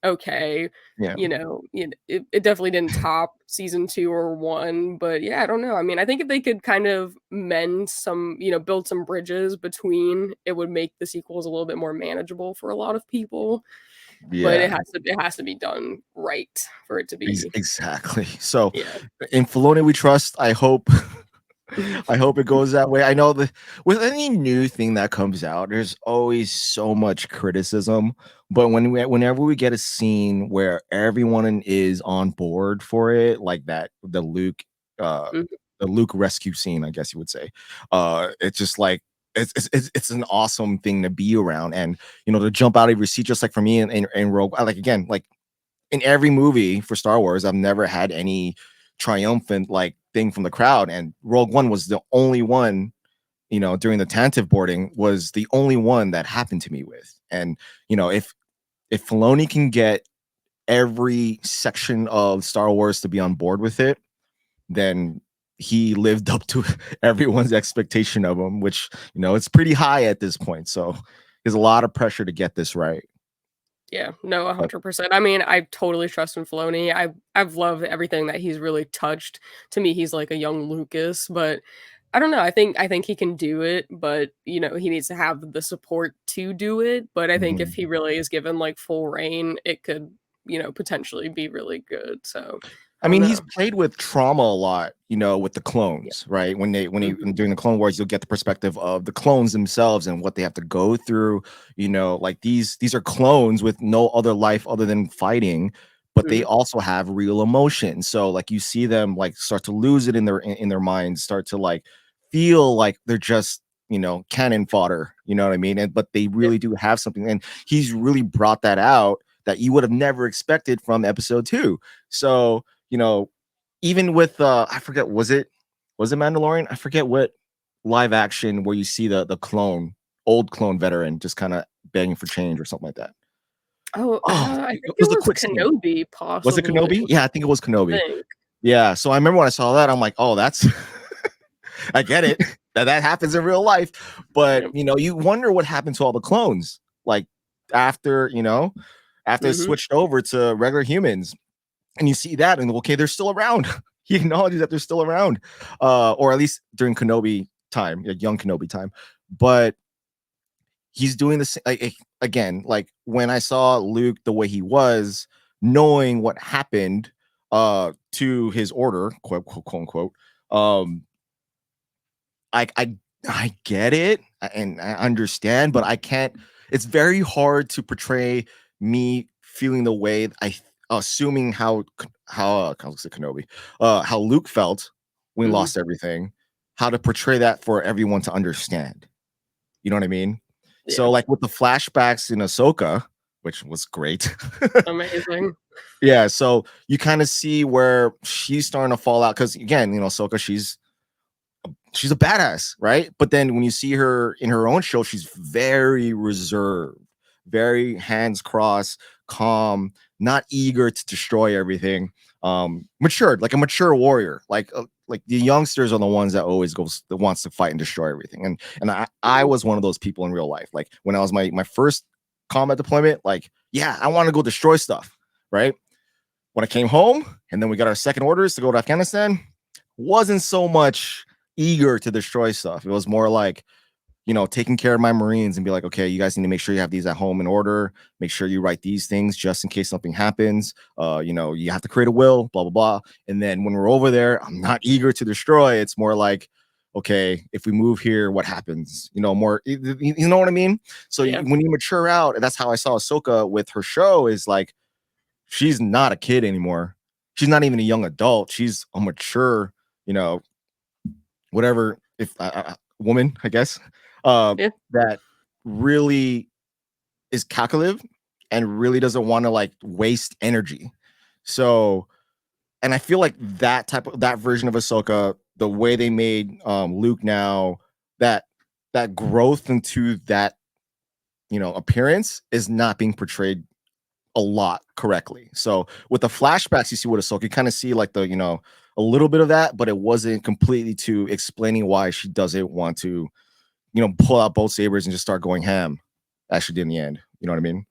A: okay,
B: Yeah.
A: it definitely didn't top season 2 or 1, but yeah, I don't know, I mean, I think if they could kind of mend some build some bridges between, it would make the sequels a little bit more manageable for a lot of people, but
B: Yeah.
A: it has to be done right for it to be
B: Exactly. So
A: yeah.
B: in Filoni we trust. I hope I hope it goes that way. I know that with any new thing that comes out, there's always so much criticism. But whenever we get a scene where everyone is on board for it, like that, uh,
A: Mhm,
B: the Luke rescue scene, I guess you would say, it's just like it's an awesome thing to be around, and to jump out of your seat, just like for me in Rogue, like again, like in every movie for Star Wars, I've never had any triumphant like thing from the crowd. And Rogue One was the only one, during the Tantive boarding was the only one that happened to me with. And if Filoni can get every section of Star Wars to be on board with it, then he lived up to everyone's expectation of him, which it's pretty high at this point. So there's a lot of pressure to get this right.
A: yeah, no,
B: But
A: 100%. I mean, I totally trust in Filoni. I've loved everything that he's really touched. To me, he's like a young Lucas, but I don't know. I think he can do it, but he needs to have the support to do it. But I think if
B: mhm.
A: he really is given like full reign, it could, potentially be really good. So I
B: I
A: don't
B: mean, he's
A: know.
B: played with trauma a lot, with the
A: Yeah.
B: clones, right?
A: Mhm.
B: During the Clone Wars, you'll get the perspective of the clones themselves and what they have to go through. Like these are clones with no other life other than fighting, but they
A: Mhm.
B: also have real emotion. So like you see them like start to lose it in their minds, start to like feel like they're just cannon fodder. You know what I mean? And but they
A: Yeah.
B: really do have something, and he's really brought that out that you would have never expected from episode 2. So, even with I forget, was it Mandalorian? I forget what live action where you see the old clone veteran just kind of begging for change or something like that.
A: Oh,
B: Oh,
A: I
B: it
A: think it
B: was a
A: was
B: quick scene.
A: Kenobi,
B: Was it
A: possibly.
B: Kenobi? Yeah, I think it was
A: I
B: Kenobi.
A: think.
B: Yeah, so I remember when I saw that, I'm like, oh, that's I get it that happens in real life, but
A: Yep.
B: you wonder what happened to all the clones, like after after it
A: Mhm.
B: switched over to regular humans, and you see that, and okay, they're still around. He acknowledges that they're still around, or at least during Kenobi time, like young Kenobi time, but he's doing this again. Like when I saw Luke the way he was, knowing what happened to his order, quote unquote, um, I get it and I understand, but I can't. It's very hard to portray me feeling the way assuming how was it Kenobi, how Luke felt when he
A: Mhm.
B: lost everything, how to portray that for everyone to understand. You know what I mean? So
A: Yeah.
B: like with the flashbacks in Ahsoka, which was great.
A: Amazing.
B: Yeah, so you kind of see where she's starting to fall out because again, Ahsoka, she's a badass, right? But then when you see her in her own show, she's very reserved, very hands crossed, calm, not eager to destroy everything. Matured, like a mature warrior. Like the youngsters are the ones that always that wants to fight and destroy everything. And I
A: Mhm.
B: was one of those people in real life. Like when I was my first combat deployment, like yeah, I want to go destroy stuff, right? When I came home, and then we got our second orders to go to Afghanistan, wasn't so much eager to destroy stuff. It was more like, taking care of my Marines and be like, okay, you guys need to make sure you have these at home in order. Make sure you write these things just in case something happens. You have to create a will, blah, blah, blah. And then when we're over there, I'm not eager to destroy. It's more like, okay, if we move here, what happens? More, you know what I mean? So
A: Yeah.
B: when you mature out, and that's how I saw Ahsoka with her show is like, she's not a kid anymore. She's not even a young adult. She's a mature, you know, whatever, if woman, I guess,
A: Yeah.
B: that really is calculative and really doesn't want to like waste energy. So, and I feel like that version of Ahsoka, the way they made Luke now, that that growth into that appearance is not being portrayed a lot correctly. So with the flashbacks, you see what Ahsoka, you kind of see like a little bit of that, but it wasn't completely to explaining why she doesn't want to, pull out both sabers and just start going ham as she did in the end. You know what I mean?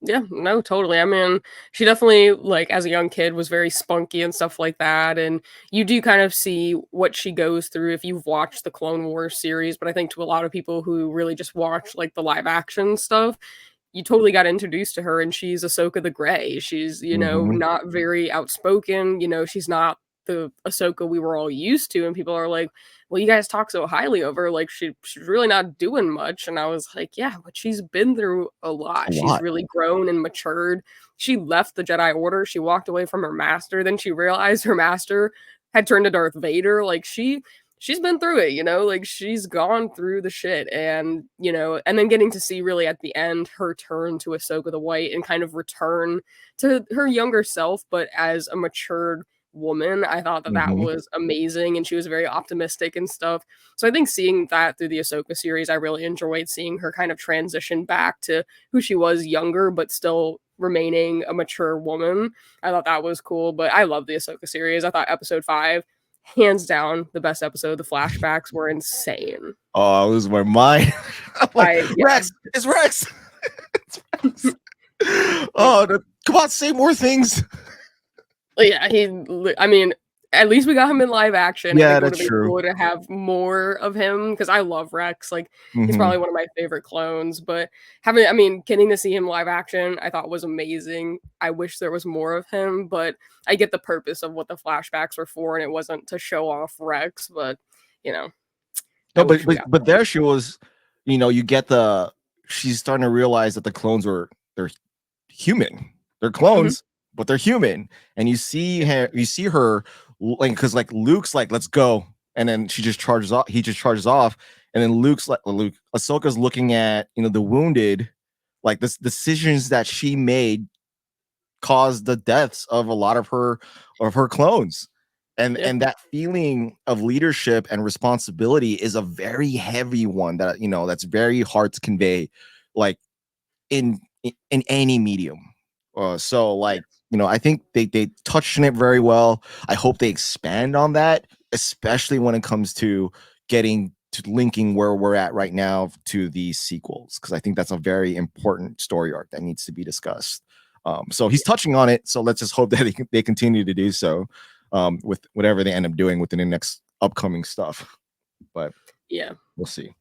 A: Yeah, no, totally. I mean, she definitely, like, as a young kid, was very spunky and stuff like that. And you do kind of see what she goes through if you've watched the Clone Wars series. But I think to a lot of people who really just watch, like, the live action stuff, you totally got introduced to her, and she's Ahsoka the Grey. She's,
B: Mm-hmm.
A: not very outspoken. She's not the Ahsoka we were all used to. And people are like, well, you guys talk so highly of her, like she's really not doing much. And I was like, yeah, but she's been through a
B: A
A: lot. She's
B: lot.
A: really grown and matured. She left the Jedi Order. She walked away from her master. Then she realized her master had turned to Darth Vader. Like she's been through it, like she's gone through the shit. And and then getting to see really at the end her turn to Ahsoka the White and kind of return to her younger self, but as a matured woman. I thought that that
B: Mm-hmm.
A: was amazing, and she was very optimistic and stuff. So I think seeing that through the Ahsoka series, I really enjoyed seeing her kind of transition back to who she was younger, but still remaining a mature woman. I thought that was cool, but I love the Ahsoka series. I thought episode 5, hands down, the best episode. The flashbacks were insane.
B: Oh, I lose my mind. I'm like,
A: Yeah.
B: Rex, it's Rex. It's Rex. Oh, come on, say more things.
A: Yeah, I mean, at least we got him in live action. I
B: Yeah,
A: think it
B: that's
A: would've been
B: true.
A: cool to have more of him because I love Rex, like, he's
B: Mm-hmm.
A: probably one of my favorite clones, but getting to see him live action, I thought was amazing. I wish there was more of him, but I get the purpose of what the flashbacks were for, and it wasn't to show off Rex, but, you know, I
B: No, but
A: wish we
B: but
A: got
B: but
A: more.
B: there she was, you get she's starting to realize that the clones they're human. They're
A: Mhm.
B: clones, but they're human. And
A: Yeah.
B: you see her like because like Luke's like, let's go. And then she just charges off, he just charges off. And then Luke's like Ahsoka's looking at the wounded, like the decisions that she made caused the deaths of a lot of her clones.
A: Yeah.
B: And that feeling of leadership and responsibility is a very heavy one that, you know, that's very hard to convey, like in any medium. So
A: Yeah.
B: like, you know, I think they touched on it very well. I hope they expand on that, especially when it comes to getting to linking where we're at right now to these sequels, because I think that's a very important story arc that needs to be discussed. So he's touching on it. So let's just hope that they continue to do so, with whatever they end up doing within the next upcoming stuff. But
A: Yeah.
B: we'll see.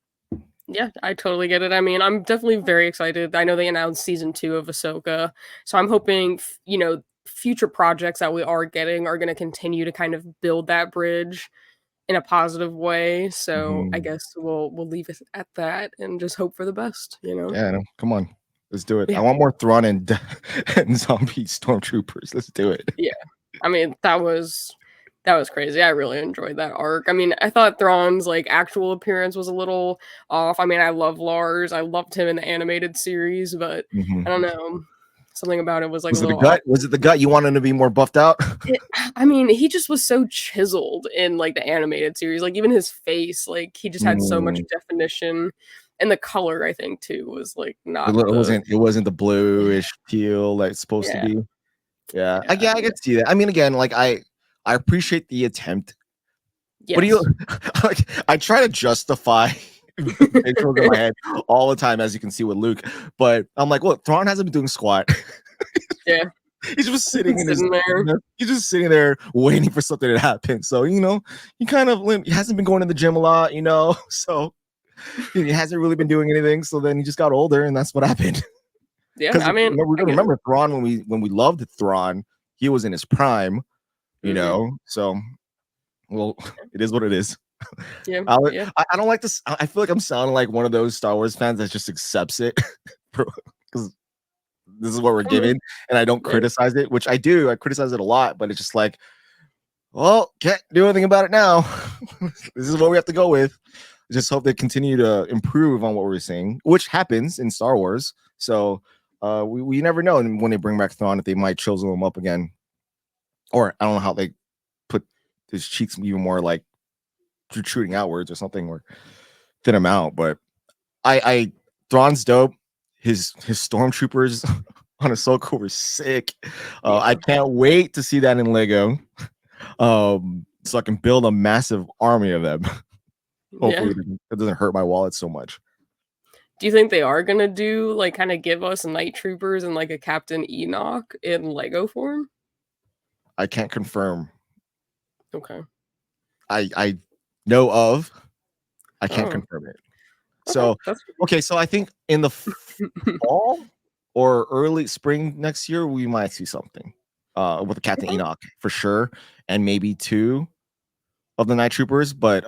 A: Yeah, I totally get it. I mean, I'm definitely very excited. I know they announced season 2 of Ahsoka, so I'm hoping, future projects that we are getting are gonna continue to kind of build that bridge in a positive way. So I
B: Mhm.
A: guess we'll leave it at that and just hope for the best, you know?
B: Yeah, no, come on. Let's do it. I
A: Yeah,
B: want more Thrawn and and zombie stormtroopers. Let's do it.
A: yeah. I mean, that was crazy. I really enjoyed that arc. I mean, I thought Thrawn's, like, actual appearance was a little off. I mean, I love Lars. I loved him in the animated series, but I
B: Mhm.
A: don't know. Something about it was, like, a
B: Was it the
A: little off.
B: gut? Was it the gut you wanted to be more buffed out?
A: It I mean, he just was so chiseled in, like, the animated series, like, even his face, like, he just had so much
B: Mm.
A: definition, and the color, I think, too, was, like,
B: It
A: not
B: wa
A: the
B: it wasn't the
A: yeah,
B: bluish teal like it's supposed to
A: yeah,
B: be. Yeah.
A: yeah,
B: I
A: yeah.
B: could see that. I mean, again, like, I appreciate the attempt. What do you
A: Yes.
B: like, I try to justify visuals in my head all the time, as you can see with Luke, but I'm like, "Look, Thrawn hasn't been doing squat."
A: Yeah,
B: He's just
A: he's
B: sitting
A: been
B: in his
A: sitting there.
B: he's just sitting there waiting for something to happen. So, you know, he kind of he hasn't been going to the gym a lot, you know. So he hasn't really been doing anything. So then he just got older, and that's what happened.
A: Yeah,
B: Because
A: I mean,
B: we
A: I
B: gotta
A: get it.
B: remember Thrawn when we loved Thrawn, he was in his prime, you
A: Mhm.
B: know. So well, it is what it is.
A: Yeah,
B: I,
A: yeah.
B: I don't like this. I feel like I'm sounding like one of those Star Wars fans that just accepts it because this is what we're
A: I mean,
B: given, and I don't
A: yeah,
B: criticize it, which I do. I criticize it a lot, but it's just like, well, can't do anything about it now. This is what we have to go with. Just hope they continue to improve on what we're seeing, which happens in Star Wars. So we never know when they bring back Thrawn if they might chisel him up again, or I don't know how they put his cheeks even more like protruding outwards or something, or thin him out. But I Thrawn's dope. His stormtroopers on Ahsoka were sick. I
A: yeah,
B: can't wait to see that in Lego. So I can build a massive army of them. Hopefully,
A: yeah.
B: it doesn't hurt my wallet so much.
A: Do you think they are gonna do, like, kinda give us night troopers and, like, a Captain Enoch in Lego form?
B: I can't confirm.
A: Okay.
B: I know of. I can't
A: Oh,
B: confirm it.
A: okay,
B: So
A: that's
B: okay, so I think in the fall or early spring next year, we might see something with the Captain
A: okay.
B: Enoch for sure, and maybe two of the Night Troopers. But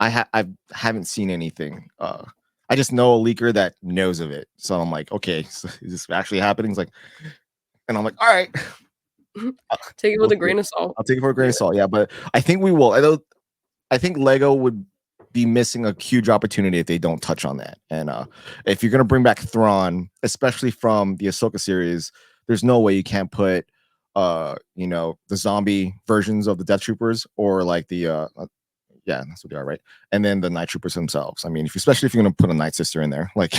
B: I haven't seen anything. I just know a leaker that knows of it, so I'm like, okay, so is this actually happening? It's like, and I'm like, all right,
A: Take it
B: we'll
A: with a
B: see.
A: grain of salt.
B: I'll take it for a grain
A: Yeah.
B: of salt. Yeah, but I think we will. I think Lego would be missing a huge opportunity if they don't touch on that. And if you're gonna bring back Thrawn, especially from the Ahsoka series, there's no way you can't put you know, the zombie versions of the Death Troopers, or like the yeah, that's what they are, right? And then the Night Troopers themselves. I mean, especially if you're gonna put a Night Sister in there, like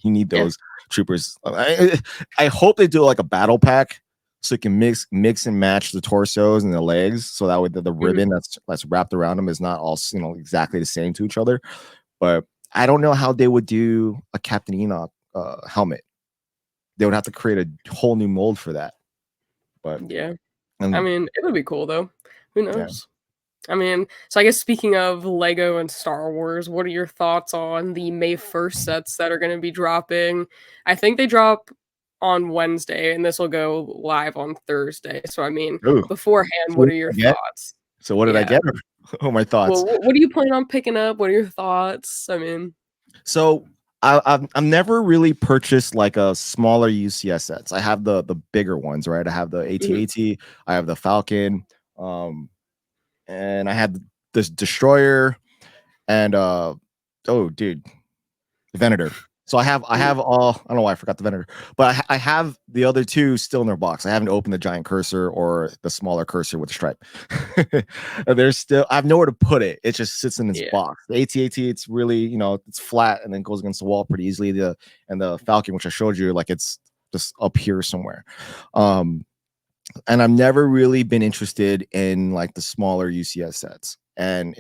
B: you need
A: Yeah.
B: those troopers. I hope they do like a battle pack so you can mix and match the torsos and the legs, so that way the
A: Mhm.
B: ribbon that's wrapped around them is not all, you know, exactly the same to each other. But I don't know how they would do a Captain Enoch helmet. They would have to create a whole new mold for that. But
A: Yeah. I
B: and
A: mean, it would be cool, though. Who
B: yeah.
A: knows? I mean, so I guess speaking of Lego and Star Wars, what are your thoughts on the May 1st sets that are gonna be dropping? I think they drop on Wednesday, and this will go live on Thursday. So, I mean,
B: Ooh.
A: beforehand,
B: So
A: what
B: what
A: are your
B: did I get?
A: thoughts?
B: So what did I
A: Yeah.
B: get? Oh, my thoughts.
A: Well, what do you plan on picking up? What are your thoughts? I mean
B: So I've never really purchased like a smaller UCS sets. I have the bigger ones, right? I have the
A: mhm,
B: AT-AT, I have the Falcon, um, and I had this destroyer and oh dude, the Venator. So I have all, I don't know why I forgot the Venator, but I have the other two still in their box. I haven't opened the giant cursor or the smaller cursor with the stripe. There's still, I have nowhere to put it. It just sits in its
A: Yeah.
B: box. The AT-AT, it's really, it's flat and then goes against the wall pretty easily. And the Falcon, which I showed you, like it's just up here somewhere. And I've never really been interested in like the smaller UCS sets. And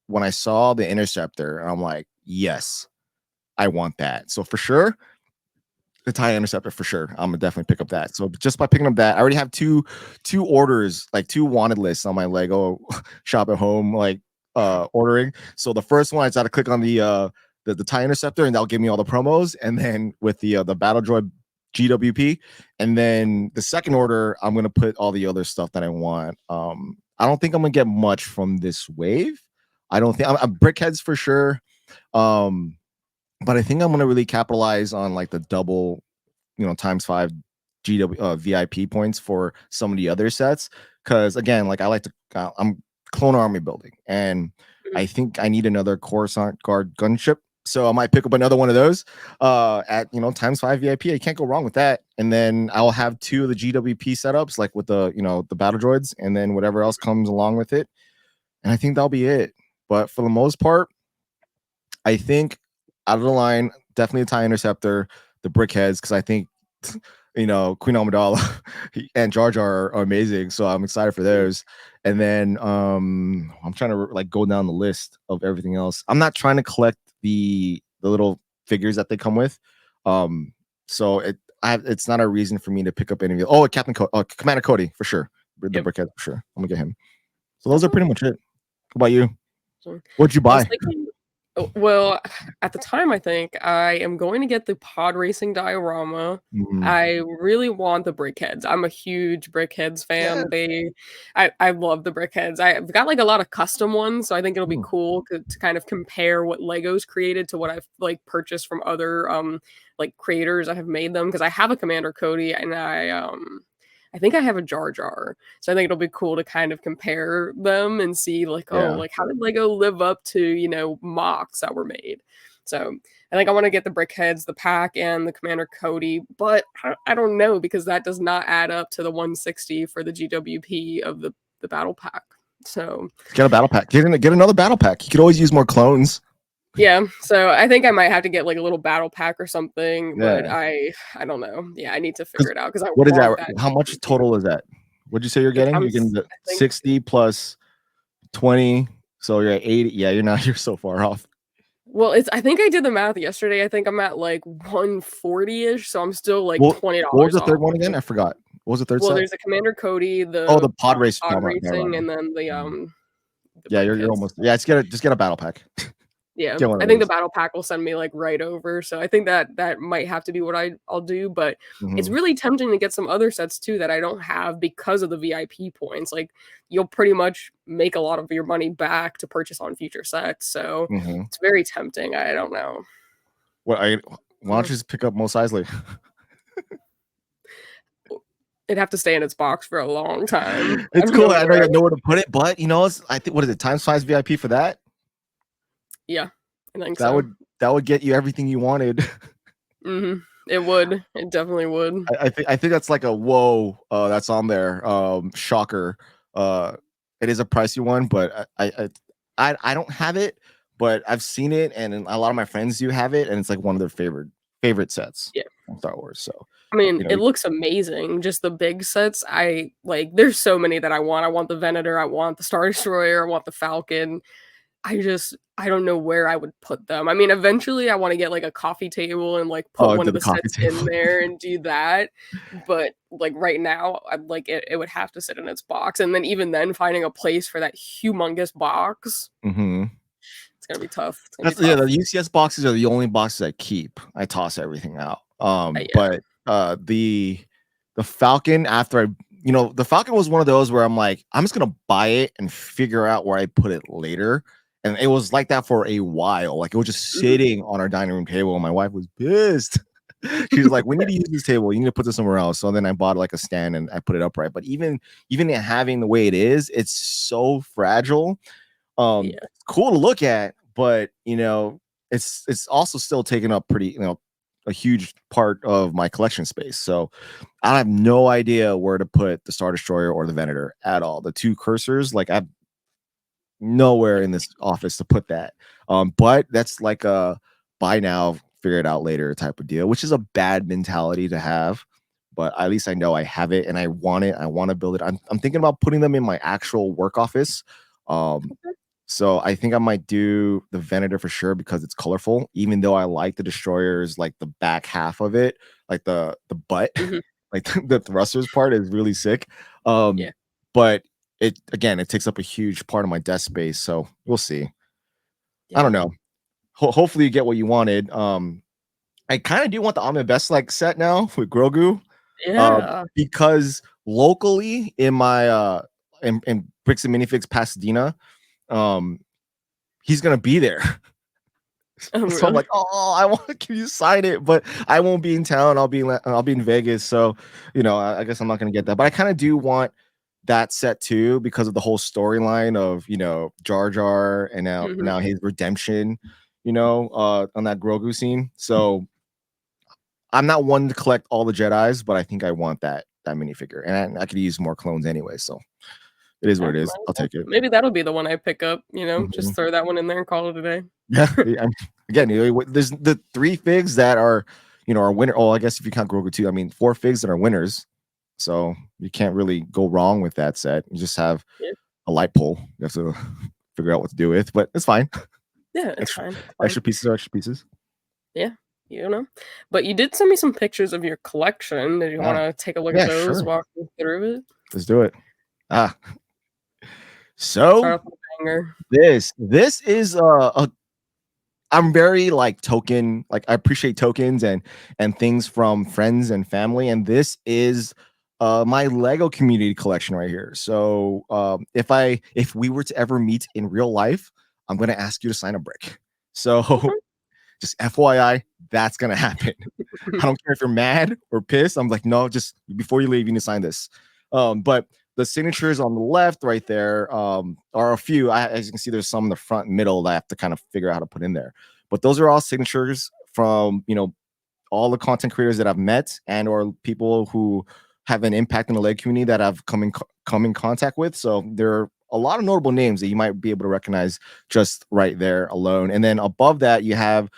B: when I saw the Interceptor, I'm like, yes, I want that. So for sure, the TIE Interceptor for sure. I'm gonna definitely pick up that. So just by picking up that, I already have two orders, like two wanted lists on my Lego shop at home, like ordering. So the first one I just got to click on the TIE Interceptor, and that'll give me all the promos. And then with the Battle Droid GWP, and then the second order, I'm gonna put all the other stuff that I want. I don't think I'm gonna get much from this wave. I don't think I'm Brickheads for sure. But I think I'm gonna really capitalize on like the double, times 5 GW VIP points for some of the other sets. Because again, like I like to, I'm clone army building, and I think I need another Coruscant Guard gunship. So I might pick up another one of those at times 5 VIP. I can't go wrong with that. And then I'll have 2 of the GWP setups, like with the the battle droids, and then whatever else comes along with it. And I think that'll be it. But for the most part, I think out of the line, definitely a TIE Interceptor, the Brickheads, because I think Queen Amidala and Jar Jar are amazing. So I'm excited for those. And then I'm trying to like go down the list of everything else. I'm not trying to collect the little figures that they come with. So it's not a reason for me to pick up any of Commander Cody for sure. The Brickhead for sure. I'm gonna get him. So those are pretty much it. What about you? What'd you
A: I was
B: buy?
A: thinking, well, at the time, I think I am going to get the pod racing diorama. I really want the Brickheads. I'm a huge Brickheads fan. I love the Brickheads. I've got like a lot of custom ones, so I think it'll be cool to kind of compare what Lego's created to what I've like purchased from other like creators that have made them. Because I have a Commander Cody, and I think I have a Jar Jar. So I think it'll be cool to kind of compare them and see like, oh, like how did Lego live up to, mocks that were made? So I think I want to get the Brickheads, the pack, and the Commander Cody, but I don't know because that does not add up to the 160 for the GWP of the battle pack. So
B: get a battle pack. Get another battle pack. You could always use more clones.
A: Yeah, so I think I might have to get like a little battle pack or something, but I don't know. Yeah, I need to figure it out because I
B: what is
A: want
B: that?
A: that.
B: How much total is that? What'd you say you're getting? You're getting the 60 plus 20, so you're at 80. Yeah, you're so far off.
A: Well, I think I did the math yesterday. I think I'm at like 140-ish, so I'm still like $20
B: What was the third
A: off.
B: one again? I forgot. What was the third set?
A: Well, there's a Commander Cody,
B: the pod race
A: pod racing, and then the
B: yeah, you're almost. Yeah, just get a battle pack.
A: Yeah, I think the battle pack will send me like right over. So I think that might have to be what I'll do. But it's really tempting to get some other sets too that I don't have because of the VIP points. Like you'll pretty much make a lot of your money back to purchase on future sets. So it's very tempting. I don't know.
B: Why don't you just pick up Mos Eisley?
A: It'd have to stay in its box for a long time.
B: It's cool. I don't know where to put it, but I think what is it? Times 5 VIP for that?
A: Yeah, I think
B: that would get you everything you wanted.
A: It would. It definitely would.
B: I think that's like a whoa. That's on there. Shocker. It is a pricey one, but I don't have it, but I've seen it, and a lot of my friends do have it, and it's like one of their favorite sets.
A: Yeah,
B: from Star Wars. So
A: I mean, it looks amazing. Just the big sets. I like. There's so many that I want. I want the Venator. I want the Star Destroyer. I want the Falcon. I don't know where I would put them. I mean, eventually I want to get like a coffee table and like put one of the sets in there and do that. But like right now, I'd like it would have to sit in its box. And then even then finding a place for that humongous box. It's gonna be tough.
B: The UCS boxes are the only boxes I keep. I toss everything out. But the Falcon, after the Falcon was one of those where I'm like, I'm just gonna buy it and figure out where I put it later. And it was like that for a while. Like it was just sitting on our dining room table, and my wife was pissed. She's like, "We need to use this table. You need to put this somewhere else." So then I bought like a stand and I put it upright. But even having the way it is, it's so fragile. It's cool to look at, but it's also still taking up pretty a huge part of my collection space. So I have no idea where to put the Star Destroyer or the Venator at all. The two cursors, like I've nowhere in this office to put that. But that's like a buy now, figure it out later type of deal, which is a bad mentality to have. But at least I know I have it and I want it. I want to build it. I'm thinking about putting them in my actual work office. Um, so I think I might do the Venator for sure because it's colorful, even though I like the destroyers, like the back half of it, like the butt,
A: Mhm.
B: like the thrusters part is really sick. Um,
A: Yeah.
B: but it again, it takes up a huge part of my desk space. So we'll see. I don't
A: Yeah.
B: know. Hopefully you get what you wanted. I kind of do want the Omnibus like set now with Grogu.
A: Yeah.
B: Because locally in my in Bricks and Minifigs Pasadena, um, he's gonna be there.
A: Oh,
B: So I'm
A: really?
B: like, oh, I want. Can you sign it? But I won't be in town. I'll be in Vegas. So I guess I'm not gonna get that. But I kind of do want that set too because of the whole storyline of Jar Jar and
A: Mhm.
B: now his redemption. On that Grogu scene. So I'm not one to collect all the Jedi's, but I think I want that minifigure, and I could use more clones anyway. So it is what
A: Yeah,
B: it is.
A: might as
B: I'll
A: well.
B: take it.
A: Maybe that'll be the one I pick up,
B: Mhm.
A: just throw that one in there and call it a day.
B: Yeah, again, there's the three figs that are winner. Oh, I guess if you count Grogu too, I mean, four figs that are winners. So you can't really go wrong with that set. You just have
A: Yeah.
B: a light pole. You have to figure out what to do with, but it's fine.
A: Yeah, it's
B: extra
A: fine, it's fine.
B: extra pieces are extra pieces.
A: Yeah, you know? But you did send me some pictures of your collection. Did you
B: Ah,
A: wanna take a look at
B: yeah,
A: those,
B: sure.
A: walk me through it?
B: Let's do it. Ah, so
A: Start off with a banger.
B: this is a I'm very like token, like I appreciate tokens and things from friends and family, and this is my Lego community collection right here. So if we were to ever meet in real life, I'm gonna ask you to sign a brick. So
A: Okay.
B: just FYI, that's gonna happen. I don't care if you're mad or pissed. I'm like, no, just before you leave, you need to sign this. But the signatures on the left, right there, are a few. As you can see, there's some in the front and middle that I have to kind of figure out how to put in there. But those are all signatures from all the content creators that I've met and or people who have an impact in the leg community that I've come in contact with. So there are a lot of notable names that you might be able to recognize just right there alone. And then above that, you have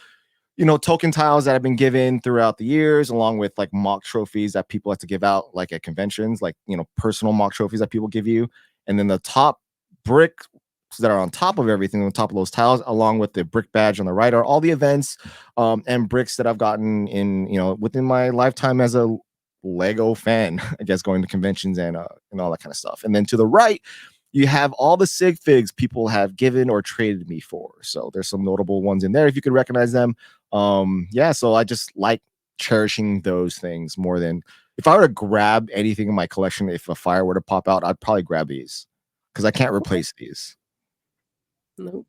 B: token tiles that have been given throughout the years, along with like mock trophies that people have to give out, like at conventions, like personal mock trophies that people give you. And then the top bricks that are on top of everything, on top of those tiles, along with the brick badge on the right, are all the events and bricks that I've gotten in, within my lifetime as a Lego fan, I guess, going to conventions and all that kind of stuff. And then to the right, you have all the sig figs people have given or traded me for. So there's some notable ones in there if you could recognize them. Yeah, so I just like cherishing those things more than if I were to grab anything in my collection. If a fire were to pop out, I'd probably grab these because I can't
A: Okay.
B: replace these.
A: Nope,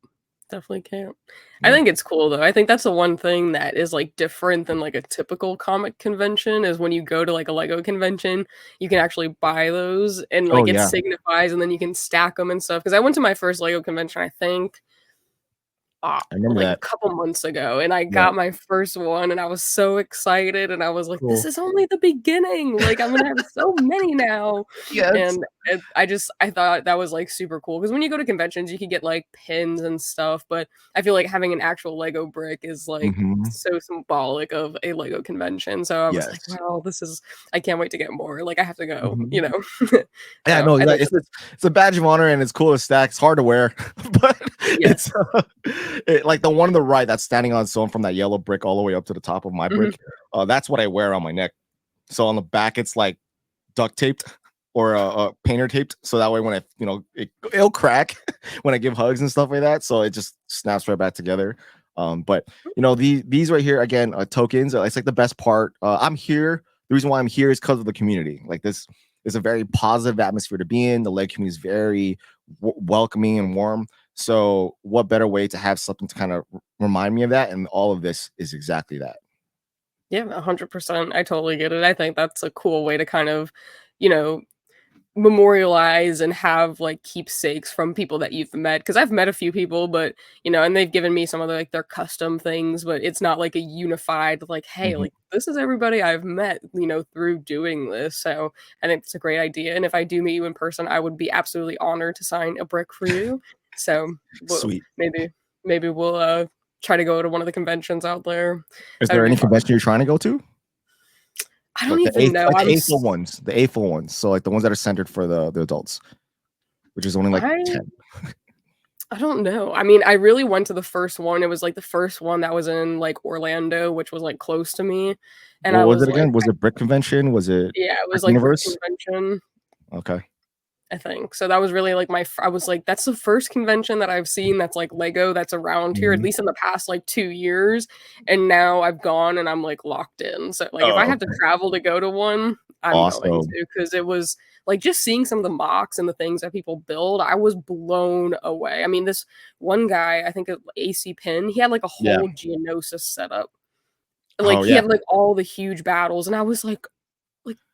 A: definitely can't. I
B: Yeah.
A: think it's cool, though. I think that's the one thing that is, like, different than, like, a typical comic convention is when you go to, like, a Lego convention, you can actually buy those and,
B: Oh
A: like, it
B: yeah,
A: signifies and then you can stack them and stuff. Because I went to my first Lego convention, I think
B: I remember
A: like a
B: that.
A: couple months ago, and I
B: Yeah,
A: got my first one and I was so excited and I was like, "This
B: cool.
A: is only the beginning, like, I'm gonna have so many now,"
B: Yes.
A: and I thought that was, like, super cool because when you go to conventions, you can get, like, pins and stuff, but I feel like having an actual Lego brick is, like,
B: Hmm.
A: so symbolic of a Lego convention, so I was like,
B: Yes.
A: "Wow, this is I can't wait to get more, like, I have to go," you
B: Mhm.
A: know?
B: Yeah,
A: So,
B: no,
A: I think
B: it's a badge of honor and it's cool to stack. It's hard to wear, but it's
A: yes.
B: like the one on the right that's standing on its own from that yellow brick all the way up to the top of my
A: Mhm.
B: brick. That's what I wear on my neck. So on the back, it's like duct taped or painter taped. So that way, when it'll crack when I give hugs and stuff like that. So it just snaps right back together. But these right here again, tokens. It's like the best part. I'm here. The reason why I'm here is because of the community. Like this is a very positive atmosphere to be in. The leg community is very welcoming and warm. So what better way to have something to kind of remind me of that? And all of this is exactly that.
A: Yeah, 100%. I totally get it. I think that's a cool way to kind of, you know, memorialize and have, like, keepsakes from people that you've met, because I've met a few people, but, and they've given me some of their custom things, but it's not like a unified, like, "Hey,
B: Mhm.
A: like, this is everybody I've met, through doing this," so I think it's a great idea, and if I do meet you in person, I would be absolutely honored to sign a brick for you, so, well,
B: Sweet.
A: maybe we'll, try to go to one of the conventions out there.
B: Is
A: That would
B: there
A: be
B: any
A: fun.
B: convention you're trying to go to?
A: I don't even know,
B: Like the A-full ones, the A-full ones. So like the ones that are centered for the adults, which is only like
A: I
B: 10.
A: I don't know. I mean, I really went to the first one. It was, like, the first one that was in, like, Orlando, which was, like, close to me, and
B: What
A: I
B: was
A: was
B: it
A: like
B: again? Was it Brick Convention? Was it
A: yeah, it was,
B: Brick
A: like, Brick
B: Universe?
A: Convention,
B: Okay.
A: I think. So that was really, like, I was like, "That's the first convention that I've seen that's, like, Lego that's around here, at
B: Mhm.
A: least in the past, like, 2 years," and now I've gone and I'm, like, locked in. So, like, if I
B: Oh,
A: have to
B: okay.
A: travel to go to one, I'm going
B: Awesome.
A: to, because it was like, just seeing some of the mocks and the things that people build, I was blown away. I mean, this one guy, I think AC Pin, he had, like, a
B: Yeah.
A: whole Geonosis setup. Like,
B: Oh,
A: he
B: yeah.
A: had, like, all the huge battles, and I was like,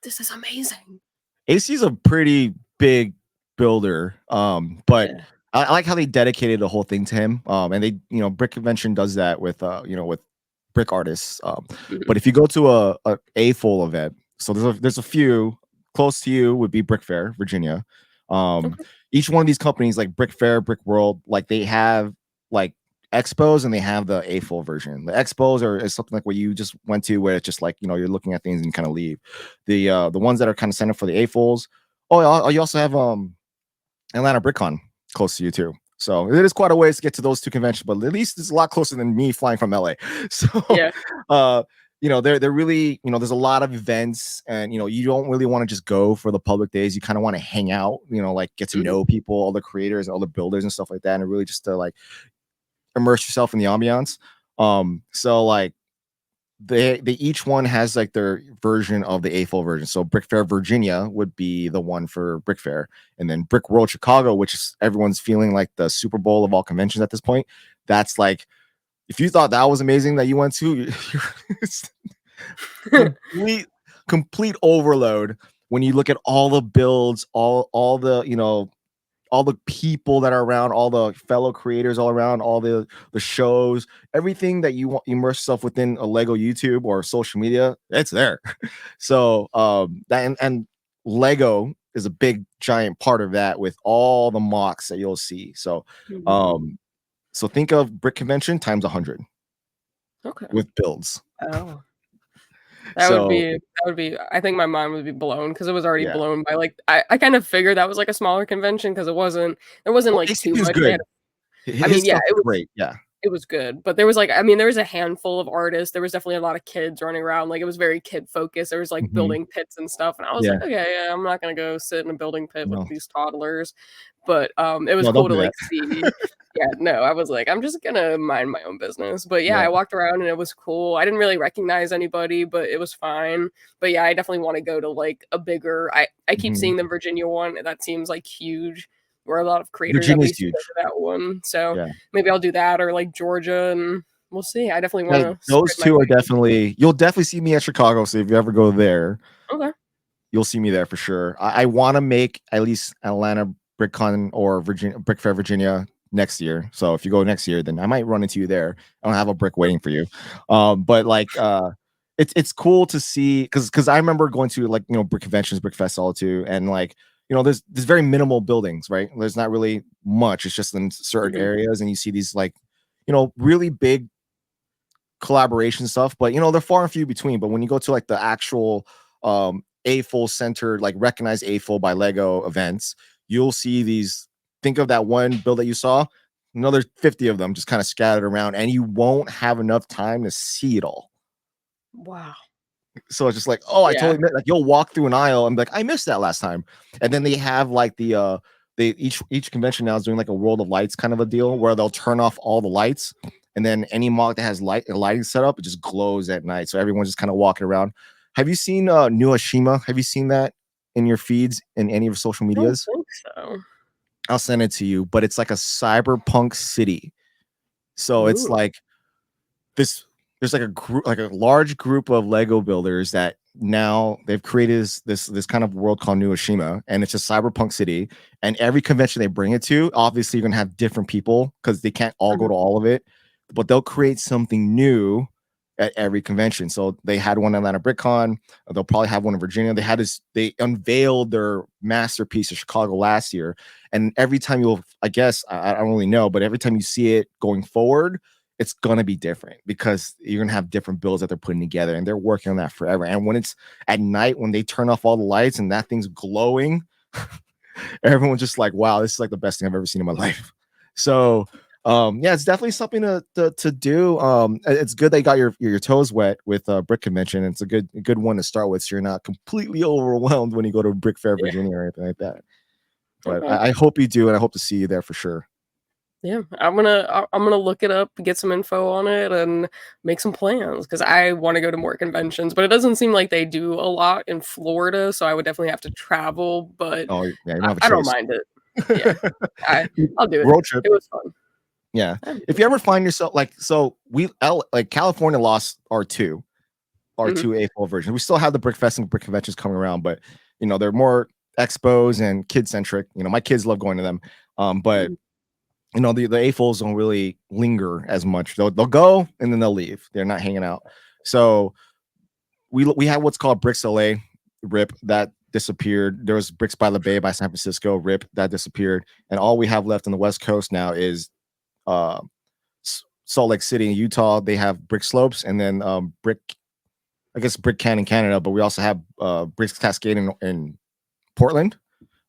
A: "This is amazing."
B: AC's a pretty big builder, but
A: Yeah.
B: I like how they dedicated the whole thing to him. And they, Brick Convention does that with, with brick artists.
A: Mhm.
B: But if you go to a full event, so there's a few close to you would be Brick Fair, Virginia. Um,
A: Okay.
B: each one of these companies, like Brick Fair, Brick World, like they have like expos and they have the a full version. The expos is something like what you just went to, where it's just like you're looking at things and kind of leave. The ones that are kind of centered for the A-fulls. Oh, you also have Atlanta BrickCon close to you too. So it is quite a ways to get to those two conventions, but at least it's a lot closer than me flying from LA. So
A: Yeah.
B: uh they're really, there's a lot of events, and you don't really want to just go for the public days. You kind of want to hang out, like get to
A: Mhm.
B: know people, all the creators, all the builders and stuff like that, and really just to like immerse yourself in the ambiance. So like they each one has like their version of the A-full version. So Brick Fair Virginia would be the one for Brick Fair, and then Brick World Chicago, which is everyone's feeling like the Super Bowl of all conventions at this point. That's like, if you thought that was amazing that you went to, it's complete complete overload when you look at all the builds, all the all the people that are around, all the fellow creators all around, all the shows, everything that you want immerse yourself within a Lego YouTube or social media, it's there. So that and Lego is a big giant part of that, with all the mocks that you'll see. So
A: Mhm.
B: um so think of Brick Convention times 100
A: Okay.
B: with builds.
A: Oh.
B: So
A: That would be I think my mind would be blown, because it was already
B: yeah.
A: blown by, like, I kind of figured that was, like, a smaller convention, because there wasn't,
B: Well,
A: like, too
B: ACP is
A: much. They had
B: good.
A: I
B: His
A: mean, yeah,
B: stuff is great. Yeah.
A: it was good, but there was, like, I mean, there was a handful of artists, there was definitely a lot of kids running around, like, it was very kid focused, there was, like,
B: Mhm.
A: building pits and stuff, and I was
B: Yeah.
A: like, "Okay, yeah, I'm not gonna go sit in a building pit with
B: No.
A: these toddlers," but, it was
B: No, don't
A: cool to,
B: do
A: like,
B: that.
A: see. Yeah, no, I was like, "I'm just gonna mind my own business," but, yeah,
B: Yeah.
A: I walked around and it was cool. I didn't really recognize anybody, but it was fine, but, yeah, I definitely wanna go to, like, a bigger I keep
B: Mhm.
A: seeing the Virginia one, and that seems, like, huge, where a lot of creators at
B: Virginia's
A: least go
B: huge.
A: to that one, so
B: Yeah.
A: maybe I'll do that, or, like, Georgia, and we'll see. I definitely
B: Yeah,
A: wanna spread
B: those
A: my
B: 2 are
A: wings.
B: definitely, you'll definitely see me at Chicago, so if you ever go there,
A: Okay.
B: you'll see me there for sure. I wanna make at least Atlanta BrickCon or Virginia Brick Fair Virginia next year. So if you go next year, then I might run into you there. I don't have a brick waiting for you. But like it's cool to see, because I remember going to like brick conventions, brick fest all too, and like there's very minimal buildings, right? There's not really much. It's just in certain
A: Mhm.
B: areas, and you see these like really big collaboration stuff, but they're far and few between. But when you go to like the actual a full center, like recognized a full by Lego events, you'll see these. Think of that one build that you saw, another 50 of them just kind of scattered around, and you won't have enough time to see it all.
A: Wow.
B: So it's just like, oh, I
A: Yeah.
B: totally like, you'll walk through an aisle and be like, I missed that last time. And then they have like they each convention now is doing like a world of lights kind of a deal, where they'll turn off all the lights, and then any mock that has lighting set up, it just glows at night. So everyone's just kind of walking around. Have you seen New Ashima? Have you seen that in your feeds in any of your social
A: I don't
B: medias?
A: think so.
B: I'll send it to you, but it's like a cyberpunk city. So it's
A: Ooh.
B: like this, there's like a group, like a large group of Lego builders that now they've created this kind of world called New Oshima, and it's a cyberpunk city. And every convention they bring it to, obviously you're gonna have different people because they can't all go
A: Mhm.
B: to all of it, but they'll create something new at every convention. So they had one at Atlanta BrickCon. They'll probably have one in Virginia. They unveiled their masterpiece of Chicago last year, and every time I don't really know, but every time you see it going forward, it's gonna be different because you're gonna have different builds that they're putting together, and they're working on that forever. And when it's at night, when they turn off all the lights and that thing's glowing, everyone's just like, "Wow, this is like the best thing I've ever seen in my life." So, yeah, it's definitely something to do. It's good that you got your toes wet with Brick Convention. It's a good one to start with, so you're not completely overwhelmed when you go to Brick Fair,
A: Yeah.
B: Virginia, or anything like that. But
A: Okay.
B: I hope you do, and I hope to see you there for sure.
A: Yeah, I'm gonna look it up, get some info on it, and make some plans because I want to go to more conventions. But it doesn't seem like they do a lot in Florida, so I would definitely have to travel. But
B: Oh, yeah, you don't have a
A: I don't
B: choice.
A: mind it. Yeah, I I'll do it.
B: Road trip.
A: It was fun.
B: Yeah.
A: I have a
B: If
A: good
B: you ever
A: time.
B: find yourself like California lost
A: Mhm,
B: R2 A4 version. We still have the Brick Fest and Brick conventions coming around, but they're more expos and kid centric. My kids love going to them. But
A: mhm,
B: the AFOs don't really linger as much. They'll go and then they'll leave. They're not hanging out. So we have what's called Bricks LA, RIP, that disappeared. There was Bricks by the Bay by San Francisco, RIP, that disappeared. And all we have left on the West Coast now is uh Salt Lake City in Utah. They have Brick Slopes, and then Brick Can in Canada, but we also have Bricks Cascade in Portland.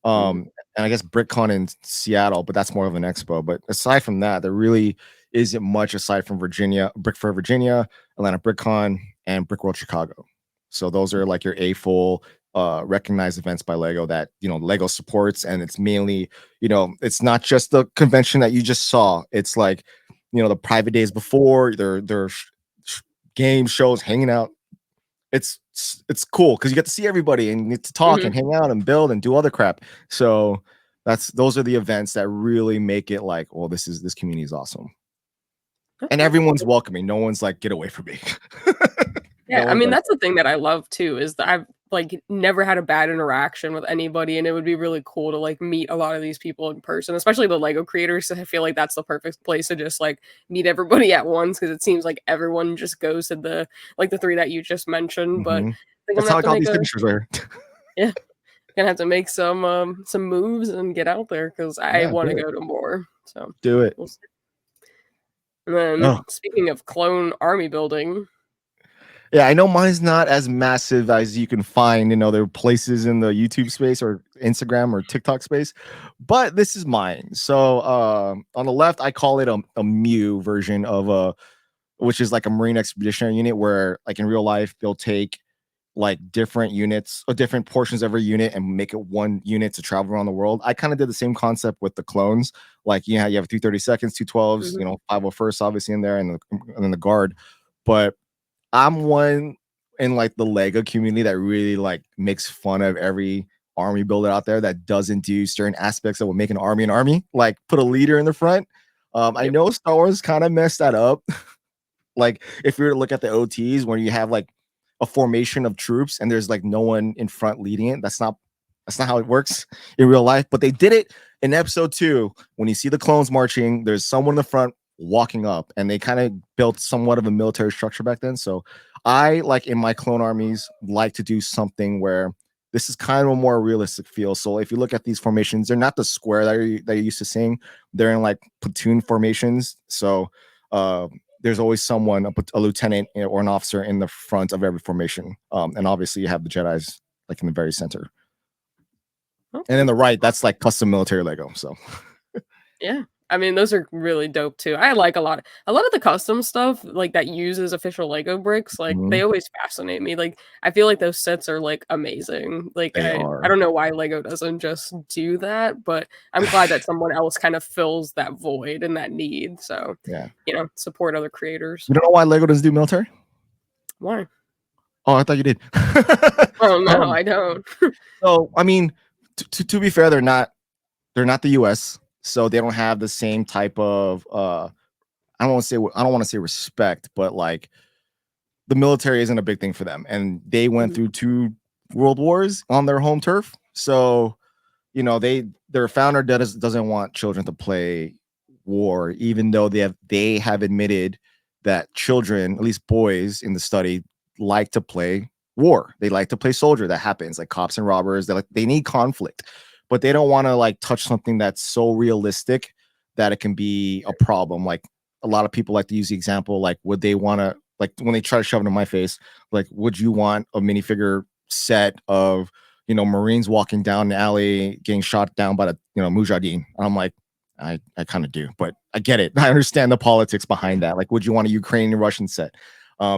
A: mhm.
B: And I guess BrickCon in Seattle, but that's more of an expo. But aside from that, there really isn't much aside from Virginia, Brick Fair Virginia, Atlanta BrickCon, and Brick World Chicago. So those are like your A full recognized events by Lego that Lego supports, and it's mainly it's not just the convention that you just saw. It's like the private days before their game shows, hanging out. It's cool because you get to see everybody and you get to talk and
A: Mhm.
B: hang out and build and do other crap. So those are the events that really make it like, well, this community is awesome. And
A: Okay.
B: everyone's welcoming. No one's like, get away from me.
A: Yeah,
B: No
A: I
B: one's
A: mean,
B: like,
A: that's the thing that I love too, is that I've, like, never had a bad interaction with anybody, and it would be really cool to, like, meet a lot of these people in person, especially the Lego creators. I feel like that's the perfect place to just, like, meet everybody at once because it seems like everyone just goes to the 3 that you just mentioned, but
B: mhm.
A: I think I'm
B: That's
A: gonna
B: how
A: have
B: I
A: to
B: got
A: make
B: these
A: a
B: signatures right here.
A: yeah, gonna have to make some moves and get out there because I
B: Yeah,
A: wanna
B: do it.
A: go to more, so
B: Do it.
A: we'll see. And then,
B: Oh,
A: speaking of clone army building.
B: yeah, I know mine's not as massive as you can find in other places in the YouTube space or Instagram or TikTok space, but this is mine. So on the left, I call it a Mew version of a which is like a Marine Expeditionary unit where, like in real life, they'll take like different units or different portions of every unit and make it one unit to travel around the world. I kind of did the same concept with the clones. Like, you have 332nds, 212s,
A: Mhm,
B: 501st obviously in there, and then the guard. But I'm one in like the Lego community that really like makes fun of every army builder out there that doesn't do certain aspects that would make an army, like put a leader in the front. I
A: yep,
B: know Star Wars kind of messed that up. Like if you were to look at the OTs where you have like a formation of troops and there's like no one in front leading it, that's not how it works in real life. But they did it in episode 2 when you see the clones marching. There's someone in the front walking up, and they kind of built somewhat of a military structure back then. So I like in my clone armies like to do something where this is kind of a more realistic feel. So if you look at these formations, they're not the square that you're used to seeing. They're in like platoon formations. So uh, there's always someone, a lieutenant or an officer in the front of every formation. And obviously you have the Jedi's like in the very center. And
A: okay.
B: then the right, that's like custom military Lego. So
A: Yeah. I mean, those are really dope too. I like a lot of the custom stuff, like, that uses official Lego bricks, like,
B: mhm,
A: they always fascinate me, like, I feel like those sets are, like, amazing, like,
B: they
A: I
B: are.
A: don't know why Lego doesn't just do that, but I'm glad that someone else kind of fills that void and that need, so,
B: Yeah.
A: support other creators.
B: You don't know why Lego doesn't do military?
A: Why?
B: Oh, I thought you did.
A: Oh, no,
B: um,
A: I don't.
B: so I mean, to be fair, they're not the US, so they don't have the same type of I don't want to say respect, but like the military isn't a big thing for them, and they went
A: Mhm.
B: through 2 world wars on their home turf. So their founder doesn't want children to play war, even though they have admitted that children, at least boys in the study, like to play war. They like to play soldier. That happens, like cops and robbers. They need conflict, but they don't want to like touch something that's so realistic that it can be a problem. Like a lot of people like to use the example, like would they want to, like when they try to shove it in my face, like would you want a minifigure set of Marines walking down the alley getting shot down by the Mujahideen? I'm like, I kind of do, but I get it. I understand the politics behind that. Like, would you want a Ukrainian Russian set?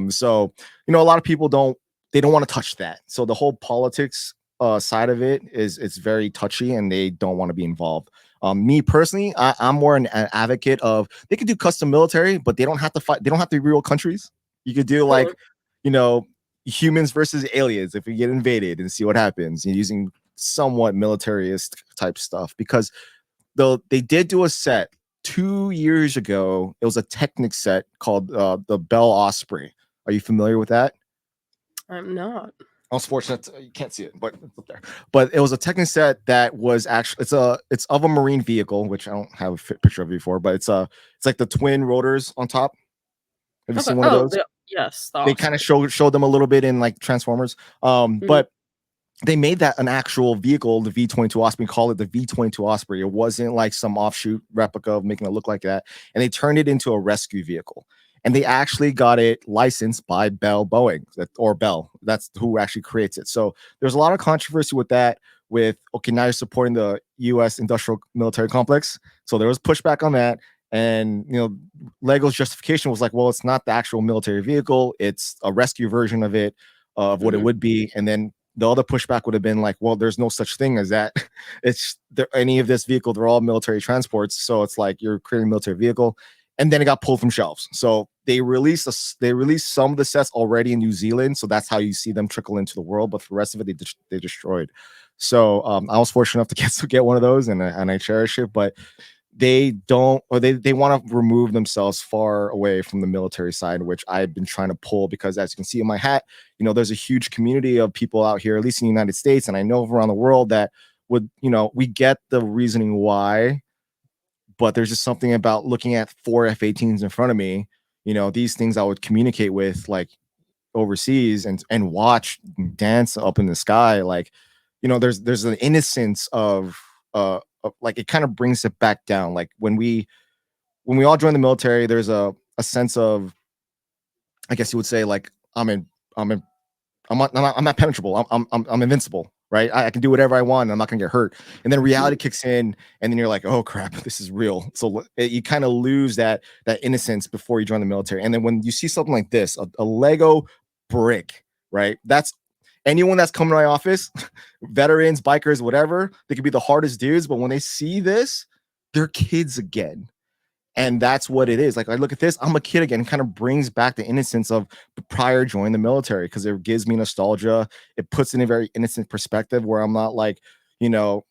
B: So a lot of people don't want to touch that. So the whole politics side of it is it's very touchy, and they don't want to be involved. Me personally, I'm more an advocate of they could do custom military, but they don't have to fight. They don't have to be real countries. You could do
A: Mhm.
B: like, you know, humans versus aliens if we get invaded and see what happens, using somewhat militarist type stuff. Because though they did do a set 2 years ago, it was a Technic set called the Bell Osprey. Are you familiar with that?
A: I'm not.
B: I was fortunate you can't see it, but it's up there. But it was a Technic set that was actually it's of a marine vehicle, which I don't have a picture of before, but it's like the twin rotors on top. Have you
A: Okay.
B: seen one of
A: Oh,
B: those?
A: yes, the
B: They kind of
A: Osprey.
B: showed them a little bit in like Transformers.
A: Mhm.
B: But they made that an actual vehicle, the V-22 Osprey, call it the V-22 Osprey. It wasn't like some offshoot replica of making it look like that. And they turned it into a rescue vehicle. And they actually got it licensed by Bell Boeing, or Bell. That's who actually creates it. So there's a lot of controversy with that. With, okay, now you're supporting the U.S. industrial military complex. So there was pushback on that. And Lego's justification was like, well, it's not the actual military vehicle; it's a rescue version of it, of what it
A: Mhm.
B: would be. And then the other pushback would have been like, well, there's no such thing as that. It's any of this vehicle; they're all military transports. So it's like you're creating a military vehicle, and then it got pulled from shelves. So they released some of the sets already in New Zealand. So that's how you see them trickle into the world. But for the rest of it, they destroyed. So I was fortunate enough to get one of those, and I cherish it. But they don't, or they want to remove themselves far away from the military side, which I've been trying to pull, because as you can see in my hat, there's a huge community of people out here, at least in the United States, and I know around the world, that would, we get the reasoning why, but there's just something about looking at 4 F-18s in front of me, these things I would communicate with, like, overseas, and watch dance up in the sky, like, there's an innocence of like, it kind of brings it back down. Like when we all join the military, there's a sense of, I guess you would say, like, I'm in, I'm not penetrable. I'm invincible, right? I can do whatever I want. And I'm not gonna get hurt. And then reality
A: Mhm.
B: kicks in, and then you're like, oh crap, this is real. So you kind of lose that innocence before you join the military. And then when you see something like this, a Lego brick, right? That's anyone that's coming to my office, veterans, bikers, whatever. They could be the hardest dudes, but when they see this, they're kids again. And that's what it is. Like, I look at this, I'm a kid again. It kind of brings back the innocence of prior joining the military, because it gives me nostalgia. It puts in a very innocent perspective where I'm not like, you know,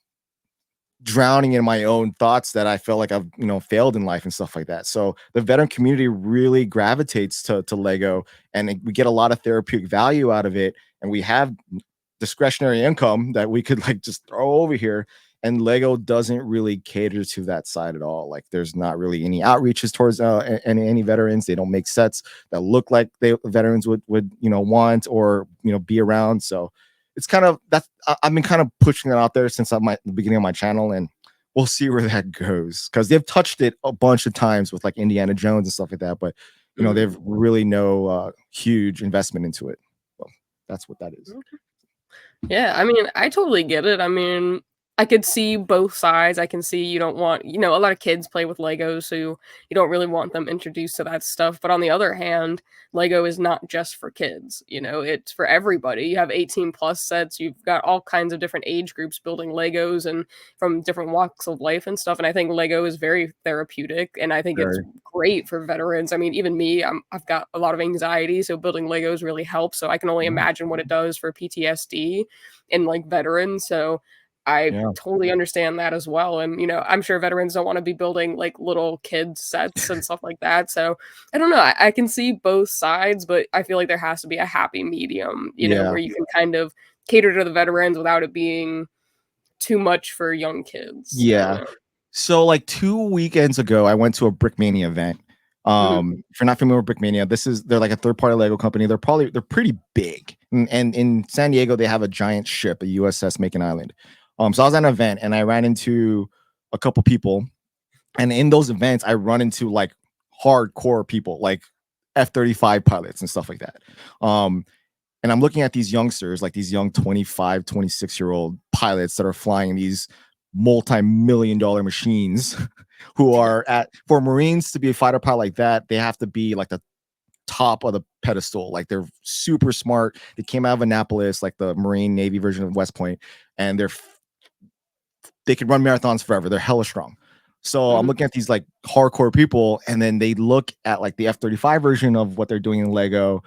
B: drowning in my own thoughts that I feel like I've, failed in life and stuff like that. So the veteran community really gravitates to Lego, and we get a lot of therapeutic value out of it. And we have discretionary income that we could like just throw over here. And Lego doesn't really cater to that side at all. Like, there's not really any outreaches towards any veterans. They don't make sets that look like veterans would want, or be around. So it's kind of I've been kind of pushing it out there since the beginning of my channel, and we'll see where that goes, because they've touched it a bunch of times with like Indiana Jones and stuff like that. But
A: Mhm.
B: they've really no huge investment into it. So that's what that is.
A: Yeah, I mean, I totally get it. I mean, I could see both sides. I can see you don't want, a lot of kids play with Legos, so you don't really want them introduced to that stuff. But on the other hand, Lego is not just for kids, it's for everybody. You have 18 plus sets, you've got all kinds of different age groups building Legos and from different walks of life and stuff. And I think Lego is very therapeutic, and I think it's
B: Very.
A: great for veterans. I mean, even me, I've got a lot of anxiety, so building Legos really helps. So I can only
B: Mhm.
A: imagine what it does for PTSD and like veterans. So I
B: Yeah.
A: totally understand that as well, and, I'm sure veterans don't wanna be building, like, little kid sets and stuff like that, so, I don't know, I can see both sides, but I feel like there has to be a happy medium,
B: Yeah.
A: where you can kind of cater to the veterans without it being too much for young kids. I don't
B: Yeah.
A: know.
B: So like 2 weekends ago, I went to a Brickmania event.
A: Mhm,
B: If you're not familiar with Brickmania, they're like a third-party Lego company. They're pretty big. And in San Diego, they have a giant ship, a USS Macon Island. So I was at an event and I ran into a couple people. And in those events, I run into like hardcore people, like F-35 pilots and stuff like that. Um, and I'm looking at these youngsters, like these young 25, 26-year-old pilots that are flying these multi-million dollar machines who are at for Marines to be a fighter pilot like that, they have to be like the top of the pedestal. Like they're super smart. They came out of Annapolis, like the Marine Navy version of West Point, and they could run marathons forever. They're hella strong. So I'm
A: mhm,
B: looking at these like hardcore people, and then they look at like the F-35 version of what they're doing in Lego,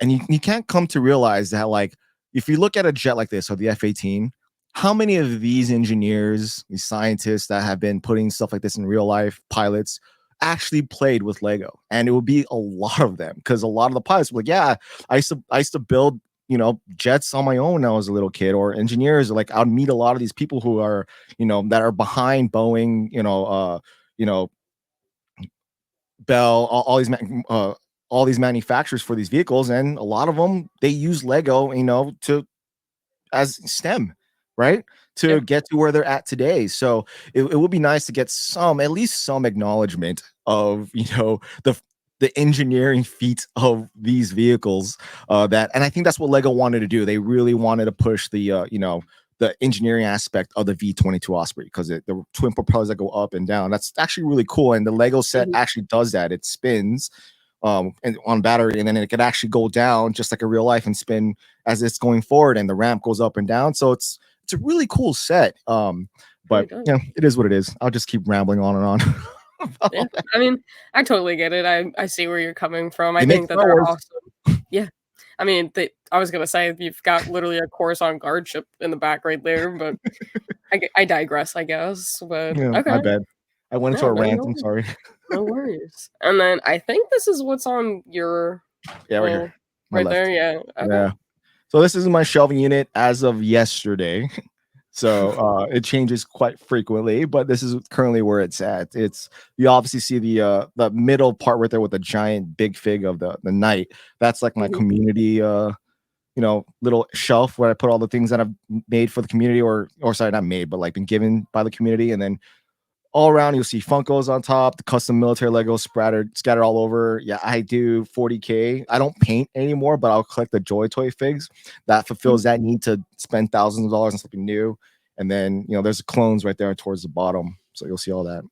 B: and you can't come to realize that like if you look at a jet like this or the F-18, how many of these engineers, these scientists that have been putting stuff like this in real life, pilots, actually played with Lego? And it would be a lot of them because a lot of the pilots were like, yeah, I used to build jets on my own when I was a little kid, or engineers. Like I'd meet a lot of these people who are that are behind Boeing, you know, Bell, all these manufacturers for these vehicles, and a lot of them they use Lego, to as STEM, right?
A: yeah,
B: To get to where they're at today. So it would be nice to get at least some acknowledgement of, the engineering feat of these vehicles. And I think that's what Lego wanted to do. They really wanted to push the engineering aspect of the V-22 Osprey because the twin propellers that go up and down. That's actually really cool. And the Lego set
A: mhm,
B: actually does that. It spins and on battery, and then it could actually go down just like a real life and spin as it's going forward, and the ramp goes up and down. So it's a really cool set.
A: really
B: But
A: does.
B: it is what it is. I'll just keep rambling on and on.
A: Yeah,
B: about that.
A: I mean, I totally get it, I see where you're coming from, I
B: They make
A: think that
B: Star
A: they're
B: Wars.
A: awesome. Yeah. I mean, I was gonna say you've got literally a Coruscant guard ship in the back right there, but I digress, I guess, but
B: Yeah, my
A: okay.
B: bad. I went into
A: No,
B: a
A: no,
B: rant.
A: no
B: I'm sorry.
A: no worries. And then I think this is what's on your
B: Yeah, right here,
A: well,
B: my
A: right there,
B: left.
A: yeah, okay.
B: Yeah. So this is my shelving unit as of yesterday. So it changes quite frequently, but this is currently where it's at. You obviously see the middle part right there with the giant big fig of the knight. That's like my
A: Mhm,
B: community little shelf where I put all the things that I've made for the community, or sorry, not made, but like been given by the community. And then all around you'll see Funkos on top, the custom military Legos scattered all over. Yeah, I do 40K. I don't paint anymore, but I'll collect the Joy Toy figs. That
A: mhm,
B: fulfills that need to spend thousands of dollars on something new. And then there's the clones right there towards the bottom, so you'll see all that.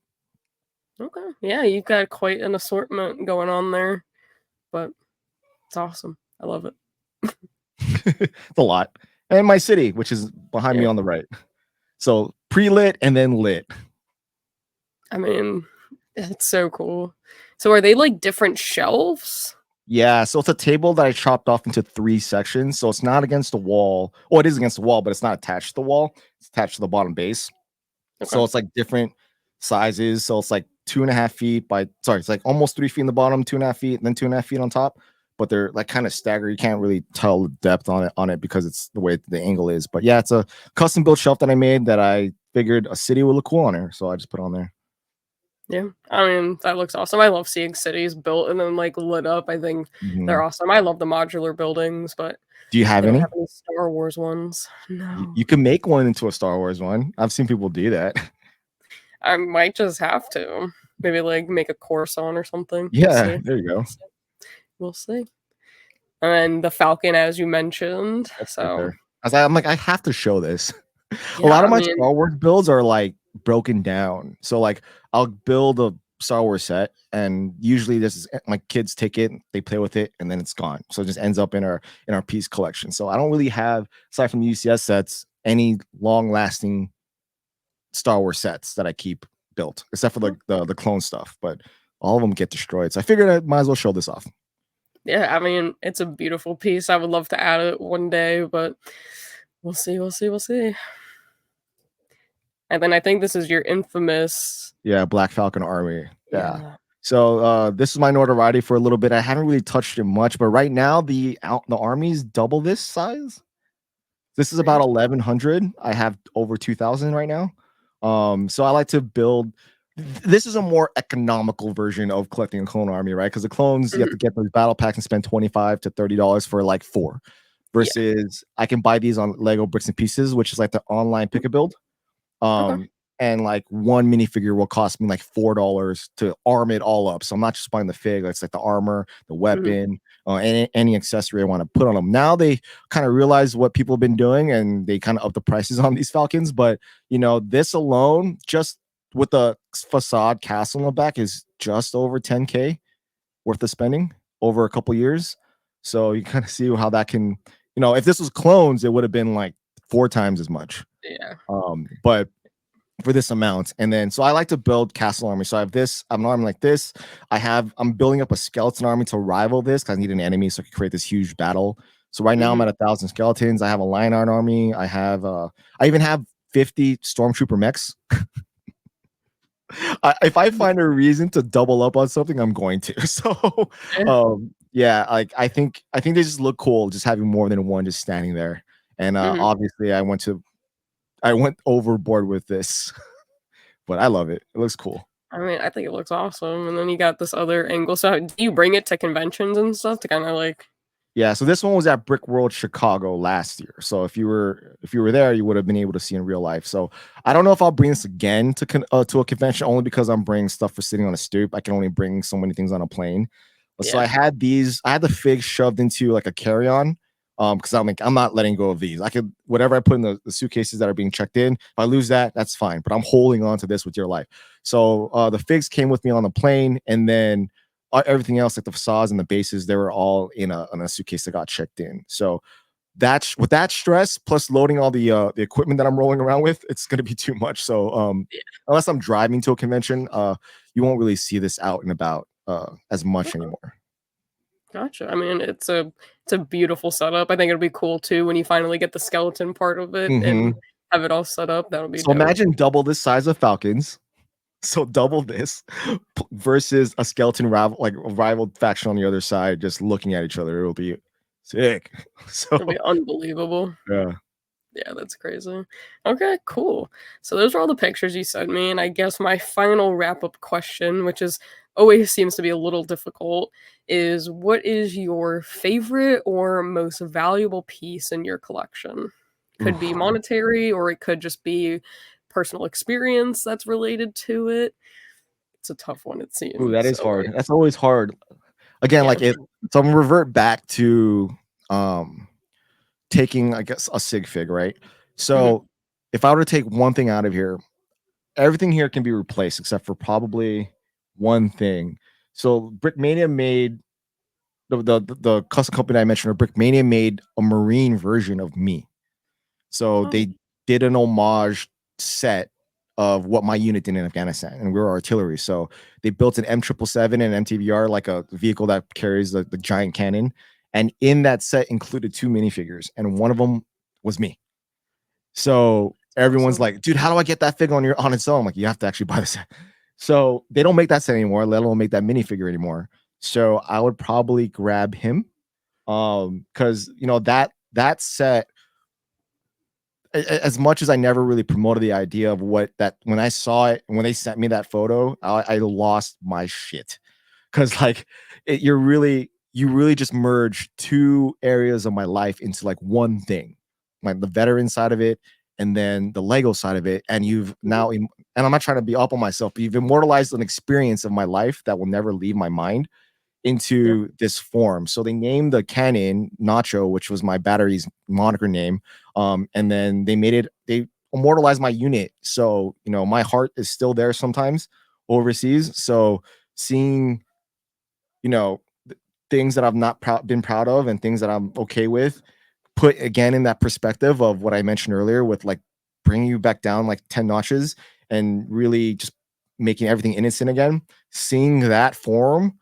A: okay. Yeah, you've got quite an assortment going on there, but it's awesome. I love it.
B: It's a lot. And my city, which is behind me
A: Yeah.
B: on the right. So pre-lit and then lit.
A: I mean, it's so cool. So are they, like, different shelves?
B: Yeah, so it's a table that I chopped off into 3 sections, so it's not against the wall. Well, it is against the wall, but it's not attached to the wall. It's attached to the bottom base.
A: Okay.
B: So it's like different sizes. So it's like 2.5 feet it's like almost 3 feet in the bottom, 2.5 feet, and then 2.5 feet on top. But they're like kind of staggered. You can't really tell the depth on it because it's the way the angle is. But yeah, it's a custom built shelf that I made that I figured a city would look cool on there. So I just put on there.
A: Yeah. I mean, that looks awesome. I love seeing cities built and then, like, lit up. I think they're
B: Mhm.
A: awesome. I love the modular buildings, but
B: Do you have
A: they don't have
B: any?
A: any Star Wars ones.
B: You,
A: No.
B: you can make one into a Star Wars one. I've seen people do that.
A: I might just have to. Maybe, like, make a course on or something. We'll
B: Yeah,
A: see.
B: there you go.
A: We'll see. We'll see. And then the Falcon, as you mentioned.
B: That's right
A: So,
B: there. I'm like, I have to show this. A
A: yeah,
B: lot of
A: I
B: my
A: mean
B: Star Wars builds are like broken down. So like I'll build a Star Wars set, and usually this is my kids take it, they play with it, and then it's gone. So it just ends up in our piece collection. So I don't really have, aside from the UCS sets, any long lasting Star Wars sets that I keep built, except for the clone stuff. But all of them get destroyed. So I figured I might as well show this off.
A: yeah, I mean, it's a beautiful piece. I would love to add it one day, but we'll see, we'll see, we'll see. And then I think this is your infamous.
B: Yeah, Black Falcon Army. Yeah.
A: Yeah.
B: So this is my notoriety for a little bit. I haven't really touched it much, but right now the army's double this size. This is about
A: Really?
B: 1,100. I have over 2,000 right now. So I like to build. This is a more economical version of collecting a clone army, right? Because the clones you have to
A: Mhm.
B: get those battle packs and spend $25 to $30 for like four.
A: Yeah.
B: Versus I can buy these on Lego Bricks and Pieces, which is like the online pick a build.
A: Okay.
B: And like one minifigure will cost me like $4 to arm it all up. So I'm not just buying the fig, it's like the armor, the
A: Mhm.
B: weapon, any accessory I want to put on them. Now they kind of realize what people have been doing and they kind of up the prices on these Falcons. But this alone, just with the facade castle in the back, is just over 10K worth of spending over a couple years. So you kind of see how that can, if this was clones, it would have been like 4 times as much.
A: Yeah.
B: But for this amount. And then so I like to build castle army. So I have this, I'm an army like this. I'm building up a skeleton army to rival this because I need an enemy so I can create this huge battle. So right now I'm
A: Mhm.
B: at 1,000 skeletons. I have a Lionheart army. I even have 50 stormtrooper mechs. If I find a reason to double up on something, I'm going to. So
A: Yeah.
B: yeah, like I think they just look cool just having more than one just standing there. And
A: Mhm.
B: obviously I went overboard with this, but I love it. It looks cool.
A: I mean, I think it looks awesome, and then you got this other angle. So, do you bring it to conventions and stuff to kinda, like.
B: Yeah, so this one was at Brick World Chicago last year. So if you were there, you would have been able to see in real life. So I don't know if I'll bring this again to a convention only because I'm bringing stuff for sitting on a stoop. I can only bring so many things on a plane. So
A: Yeah.
B: I had the figs shoved into like a carry-on. Because I'm like, I'm not letting go of these. I could whatever I put in the suitcases that are being checked in. If I lose that, that's fine. But I'm holding on to this with your life. So the figs came with me on the plane, and then everything else, like the facades and the bases, they were all in a suitcase that got checked in. So that's with that stress plus loading all the equipment that I'm rolling around with, it's gonna be too much. So
A: Yeah.
B: unless I'm driving to a convention, you won't really see this out and about as much
A: Okay.
B: anymore.
A: Gotcha. I mean, it's a beautiful setup. I think it'll be cool too when you finally get the skeleton part of it and
B: Mhm.
A: have it all set up. That'll be
B: So
A: dope.
B: imagine double this size of Falcons. So double this versus a skeleton rival faction on the other side, just looking at each other. It'll be sick. So
A: It'll be unbelievable.
B: yeah.
A: Yeah, that's crazy. Okay, cool. So those are all the pictures you sent me, and I guess my final wrap-up question, which is always seems to be a little difficult, is what is your favorite or most valuable piece in your collection? Could be
B: Oof.
A: monetary or it could just be personal experience that's related to it. It's a tough one, it
B: Ooh,
A: seems.
B: that is
A: So
B: hard.
A: like,
B: That's always hard. Again,
A: yeah.
B: like it so I'm gonna revert back to um taking, I guess, a sig fig, right?
A: Mhm.
B: So if I were to take one thing out of here, everything here can be replaced except for probably one thing. So Brickmania made the custom company I mentioned, or Brickmania made a marine version of me. So
A: Oh,
B: they did an homage set of what my unit did in Afghanistan, and we were artillery. So they built an M777 and MTVR, like a vehicle that carries the giant cannon. And in that set included two minifigures, and one of them was me. So everyone's
A: awesome.
B: like, dude, how do I get that figure on its own? I'm like, you have to actually buy the set. So they don't make that set anymore, let alone make that minifigure anymore. So I would probably grab him. Because that set, as much as I never really promoted the idea of what that when I saw it when they sent me that photo, I lost my shit because like you really just merge two areas of my life into like one thing, like the veteran side of it and then the Lego side of it, and
A: Mhm.
B: and I'm not trying to be up on myself, but you've immortalized an experience of my life that will never leave my mind
A: Yeah.
B: into this form. So they named the cannon Nacho, which was my battery's moniker name. And then they immortalized my unit. So, my heart is still there sometimes overseas. So seeing, things that I've not been proud of and things that I'm okay with, put again in that perspective of what I mentioned earlier with like bringing you back down like 10 notches and really just making everything innocent again, seeing that form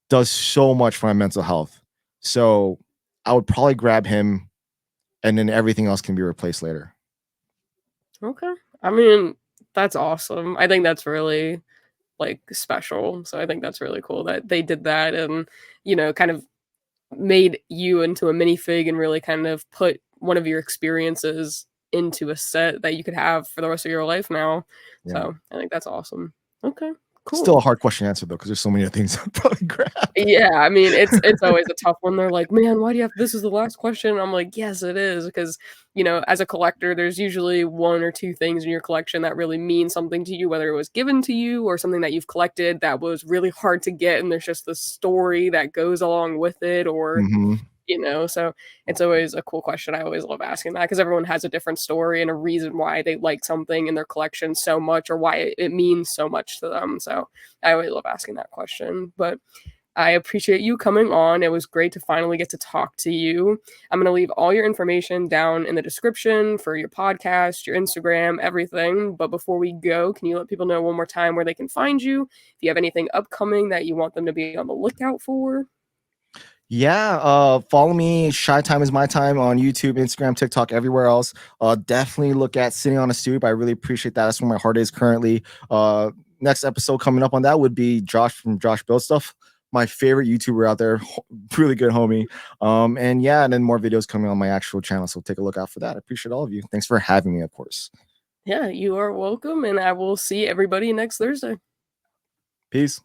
B: does so much for my mental health. So I would probably grab him and then everything else can be replaced later.
A: Okay. I mean, That's awesome. I think that's really, like, special. So I think that's really cool that they did that and, kind of made you into a minifig and really kind of put one of your experiences into a set that you could have for the rest of your life now.
B: Yeah.
A: So I think that's awesome. Okay,
B: Still
A: cool.
B: a hard question to answer though, because there's so many other things I'd probably grab.
A: Yeah, I mean, it's always a tough one. They're like, "Man, why do you have this is the last question?" I'm like, "Yes, it is," because, as a collector, there's usually 1 or 2 things in your collection that really mean something to you, whether it was given to you or something that you've collected that was really hard to get, and there's just the story that goes along with it, or
B: Mhm.
A: so it's always a cool question. I always love asking that because everyone has a different story and a reason why they like something in their collection so much or why it means so much to them. So I always love asking that question. But I appreciate you coming on. It was great to finally get to talk to you. I'm going to leave all your information down in the description for your podcast, your Instagram, everything. But before we go, can you let people know one more time where they can find you? If you have anything upcoming that you want them to be on the lookout for?
B: Yeah, follow me, Shy Time is my time on YouTube, Instagram, TikTok, everywhere else. Definitely look at Sitting on a Stoop. I really appreciate that. That's where my heart is currently. Next episode coming up on that would be Josh from Josh Build Stuff, my favorite YouTuber out there, really good homie. And yeah, and then more videos coming on my actual channel. So take a look out for that. I appreciate all of you. Thanks for having me, of course.
A: Yeah, you are welcome, and I will see everybody next Thursday.
B: Peace.